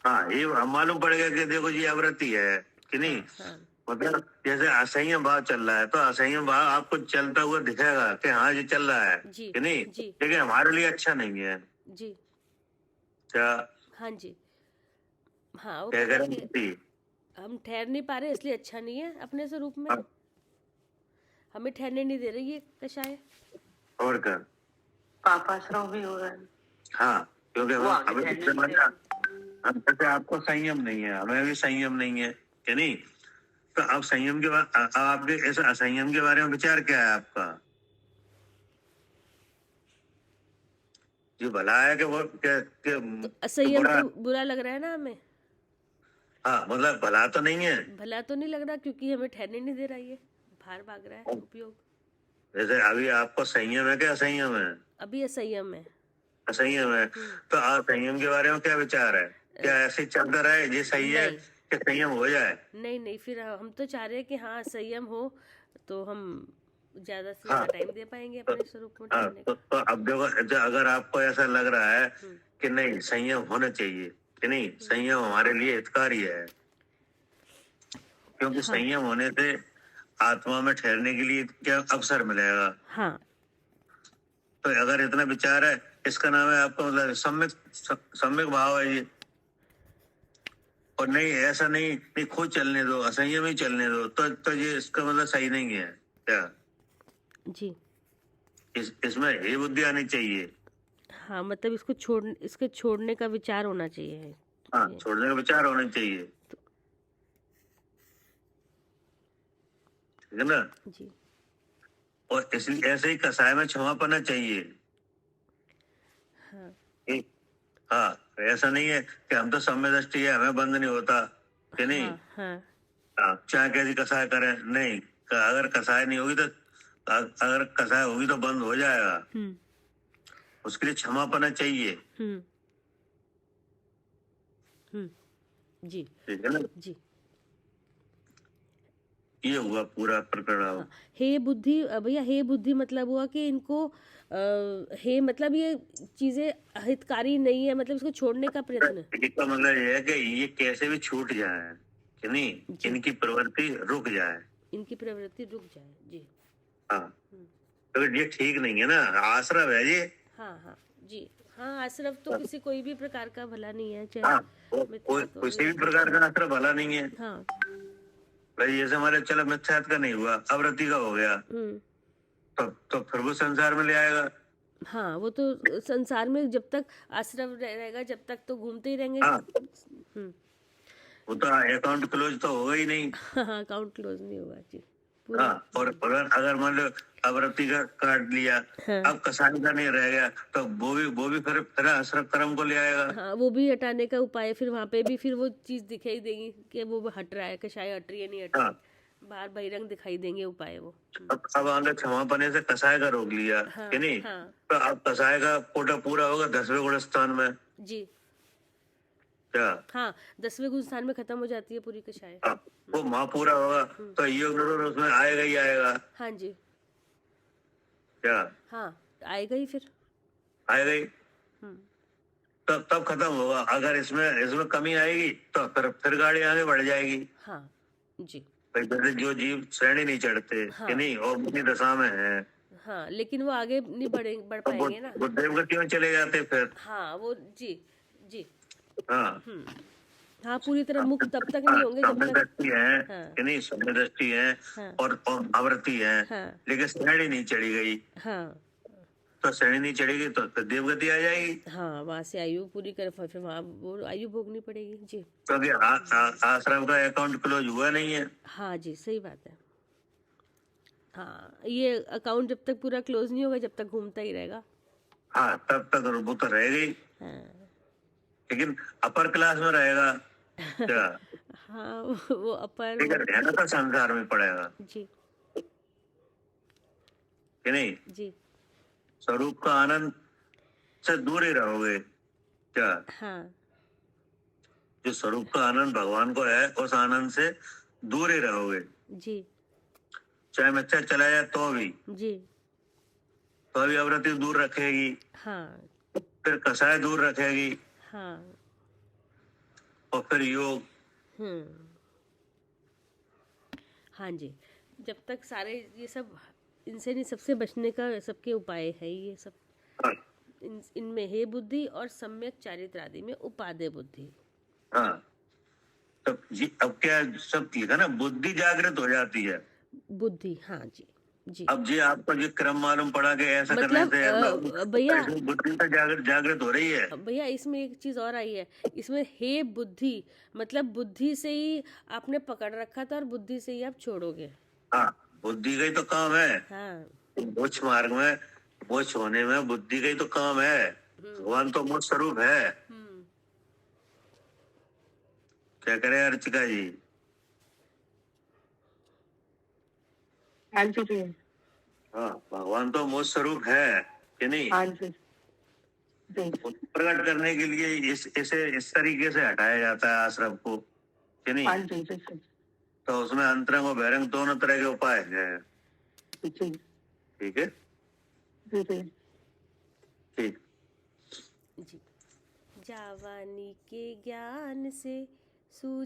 हाँ, ये मालूम पड़ गया कि देखो ये आवृत्ति है कि नहीं। हाँ। मतलब जैसे असंयम भाव चल रहा है तो असंयम भाव आपको चलता हुआ दिखेगा कि हाँ ये चल रहा है कि नहीं, लेकिन हमारे लिए अच्छा नहीं है जी। क्या? हाँ जी। हाँ, वो हम ठहर नहीं पा रहे इसलिए अच्छा नहीं है अपने स्वरूप में। हमें ठहरने नहीं दे रही ये कषाय। और क्या, पापाश्रम भी हो रहा है। हाँ, क्योंकि आपको संयम नहीं है, हमें भी संयम नहीं है कि नहीं। तो आप संयम के आपके ऐसे असंयम के बारे में विचार क्या है आपका? जो भला है कि वो तो असंयम तो बुरा लग रहा है ना हमें। हाँ, मतलब भला तो नहीं है। भला तो नहीं लग रहा क्योंकि हमें ठहरने नहीं दे रहा, ये बाहर भाग रहा है उपयोग। जैसे अभी आपको संयम है क्या असंयम है? अभी असंयम है। असंयम है, तो असंयम के बारे में क्या विचार है? क्या ऐसे चलता रहे ये सही है कि संयम हो जाए? नहीं, फिर हम तो चाह रहे हैं कि हाँ संयम हो तो हम ज्यादा से ज्यादा टाइम दे पाएंगे अपने स्वरूप में। तो अब देखो, अगर आपको ऐसा लग रहा है कि नहीं संयम होना चाहिए कि नहीं, संयम हमारे लिए हितकारी है, क्योंकि संयम होने से आत्मा में ठहरने के लिए क्या अवसर मिलेगा। हाँ। तो अगर इतना विचार है, इसका नाम है आपका मतलब सम्यक भाव है ये। और नहीं, ऐसा नहीं खुद चलने दो, असंयम ही चलने दो, तो ये इसका मतलब सही नहीं है क्या? जी। इसमें हे बुद्धि आनी चाहिए। हाँ, मतलब इसको छोड़ने का विचार होना चाहिए। हाँ, छोड़ने का विचार होना चाहिए, ठीक है ना जी। और इसलिए ऐसे ही कसाय में क्षमापना चाहिए। हाँ, ऐसा नहीं है कि हम तो सम्य दृष्टि है, हमें बंद नहीं होता कि नहीं। हाँ, चाहे कैसी कसाय करें, नहीं, अगर कसाय नहीं होगी तो अगर कसाय होगी तो बंद हो जाएगा। उसके लिए क्षमापना चाहिए। जी। ठीक है ना जी। ये हुआ पूरा प्रकरण। हे बुद्धि भैया, हे बुद्धि मतलब हुआ कि इनको हे मतलब ये चीजें हितकारी नहीं है, मतलब इसको छोड़ने का प्रयत्न। इसका मतलब ये है कि ये कैसे भी छूट जाए कि नहीं, इनकी प्रवृत्ति रुक जाए। जी। हाँ, तो ये ठीक नहीं है ना, आश्रव है ये। हाँ जी। हाँ, आश्रव तो किसी कोई भी प्रकार का भला नहीं है, चाहे किसी भी प्रकार का आश्रव भला नहीं है। हाँ। भाई जैसे हमारे चलो मिथ्यात्व का नहीं हुआ, अवरति का हो गया, तो फिर वो संसार में ले आएगा। हाँ, वो तो संसार में जब तक आश्रम रहेगा जब तक तो घूमते ही रहेंगे। हाँ, हम्म। वो तो अकाउंट क्लोज तो होगा ही नहीं। हाँ, अकाउंट क्लोज नहीं होगा जी। हाँ, और अगर मान लो अवरति का काट लिया, हाँ। अब कसाई का नहीं रह गया, तो वो भी फिर आश्रम कर्म को ले आएगा। हाँ, वो भी हटाने का उपाय, फिर वहां पे भी फिर वो चीज दिखाई देगी कि वो हट रहा है, कषाय हट रही है नहीं हट रही। हाँ। बाहर बहिरंग दिखाई देंगे उपाय वो। अब आगे क्षमापने से कसाय का रोक लिया, हाँ, कि नहीं? हाँ। तो अब कसाय का कोटा पूरा होगा 10वें गुणस्थान में। जी क्या? हाँ, 10वें गुण स्थान में खत्म हो जाती है पूरी कषाय। हाँ, वो वहां पूरा होगा तो योग निरोध उसमें आएगा ही आएगा। हाँ जी। क्या? हाँ, आएगा ही फिर। आएगा ही। तब खत्म होगा। अगर इसमें कमी आएगी तो फिर गाड़ी आगे बढ़ जाएगी। हाँ जी। जैसे जो जीव श्रेणी नहीं चढ़ते, हाँ। कि नहीं, और अपनी दशा में है, हाँ, लेकिन वो आगे नहीं बढ़ तो पाएंगे ना। वो देवगति में चले जाते फिर। हाँ, वो जी जी। हाँ, हाँ, पूरी तरह मुक्त तब तक नहीं होंगे जब साम्य तक। दृष्टि है, हाँ। कि नहीं, साम्य दृष्टि है, हाँ। और आवृत्ति है, हाँ। लेकिन श्रेणी नहीं चढ़ी गई। हाँ। तो श्रेणी नहीं चढ़ेगी तो फिर देवगति आ जाएगी। हाँ, वहां से आयु पूरी कर फिर वहां वो आयु भोगनी पड़ेगी जी। क्योंकि आश्रम का अकाउंट क्लोज हुआ नहीं है। हाँ जी, सही बात है। हाँ, ये अकाउंट जब तक पूरा क्लोज नहीं होगा जब तक घूमता ही रहेगा। हाँ, तब तक वो तो रहेगा ही, हाँ। लेकिन अपर क्लास में रहेगा। क्या? हाँ, वो अपर लेकिन रहना तो संसार में पड़ेगा, जी कि नहीं? जी। स्वरूप का आनंद से दूर ही रहोगे। क्या? हाँ जो स्वरूप का आनंद भगवान को है, उस आनंद से दूर ही रहोगे। जी चाहे मिथ्या चला जाए तो भी अवृत्ति दूर रखेगी, हाँ फिर कसाय दूर रखेगी, हाँ। और फिर योग। हाँ जी, जब तक सारे ये सब इनसे नहीं, सबसे बचने का सबके उपाय है ये सब। हाँ, इनमें है बुद्धि और सम्यक चारित्र आदि में उपादेय बुद्धि। हाँ, तब जी अब क्या सब लिखा ना, बुद्धि जागृत हो जाती है। बुद्धि, हाँ जी जी। अब जी आपको जो क्रम मालूम पड़ा कि ऐसा करने मतलब से भैया बुद्धि तो जागृत हो रही है। भैया इसमें एक चीज और आई है, इसमें हे बुद्धि मतलब बुद्धि से ही आपने पकड़ रखा था और बुद्धि से ही आप छोड़ोगे। हाँ, बुद्धि का ही तो काम है। हाँ मोक्ष मार्ग में, मोक्ष होने में बुद्धि का ही तो काम है। भगवान तो मोक्ष स्वरूप है। क्या करे अर्चिका जी? हाँ जी जी। हाँ, भगवान तो मोक्ष स्वरूप है, कि नहीं? हाँ जी जी। प्रकट करने के लिए इस तरीके से हटाया जाता है आश्रम को, कि नहीं? हाँ जी जी जी। तो उसमें अंतरंग और बहिरंग दोनों तरह के उपाय हैं। जी ठीक है, जी जी। ठीक जी। जावानी के ज्ञान से सूझ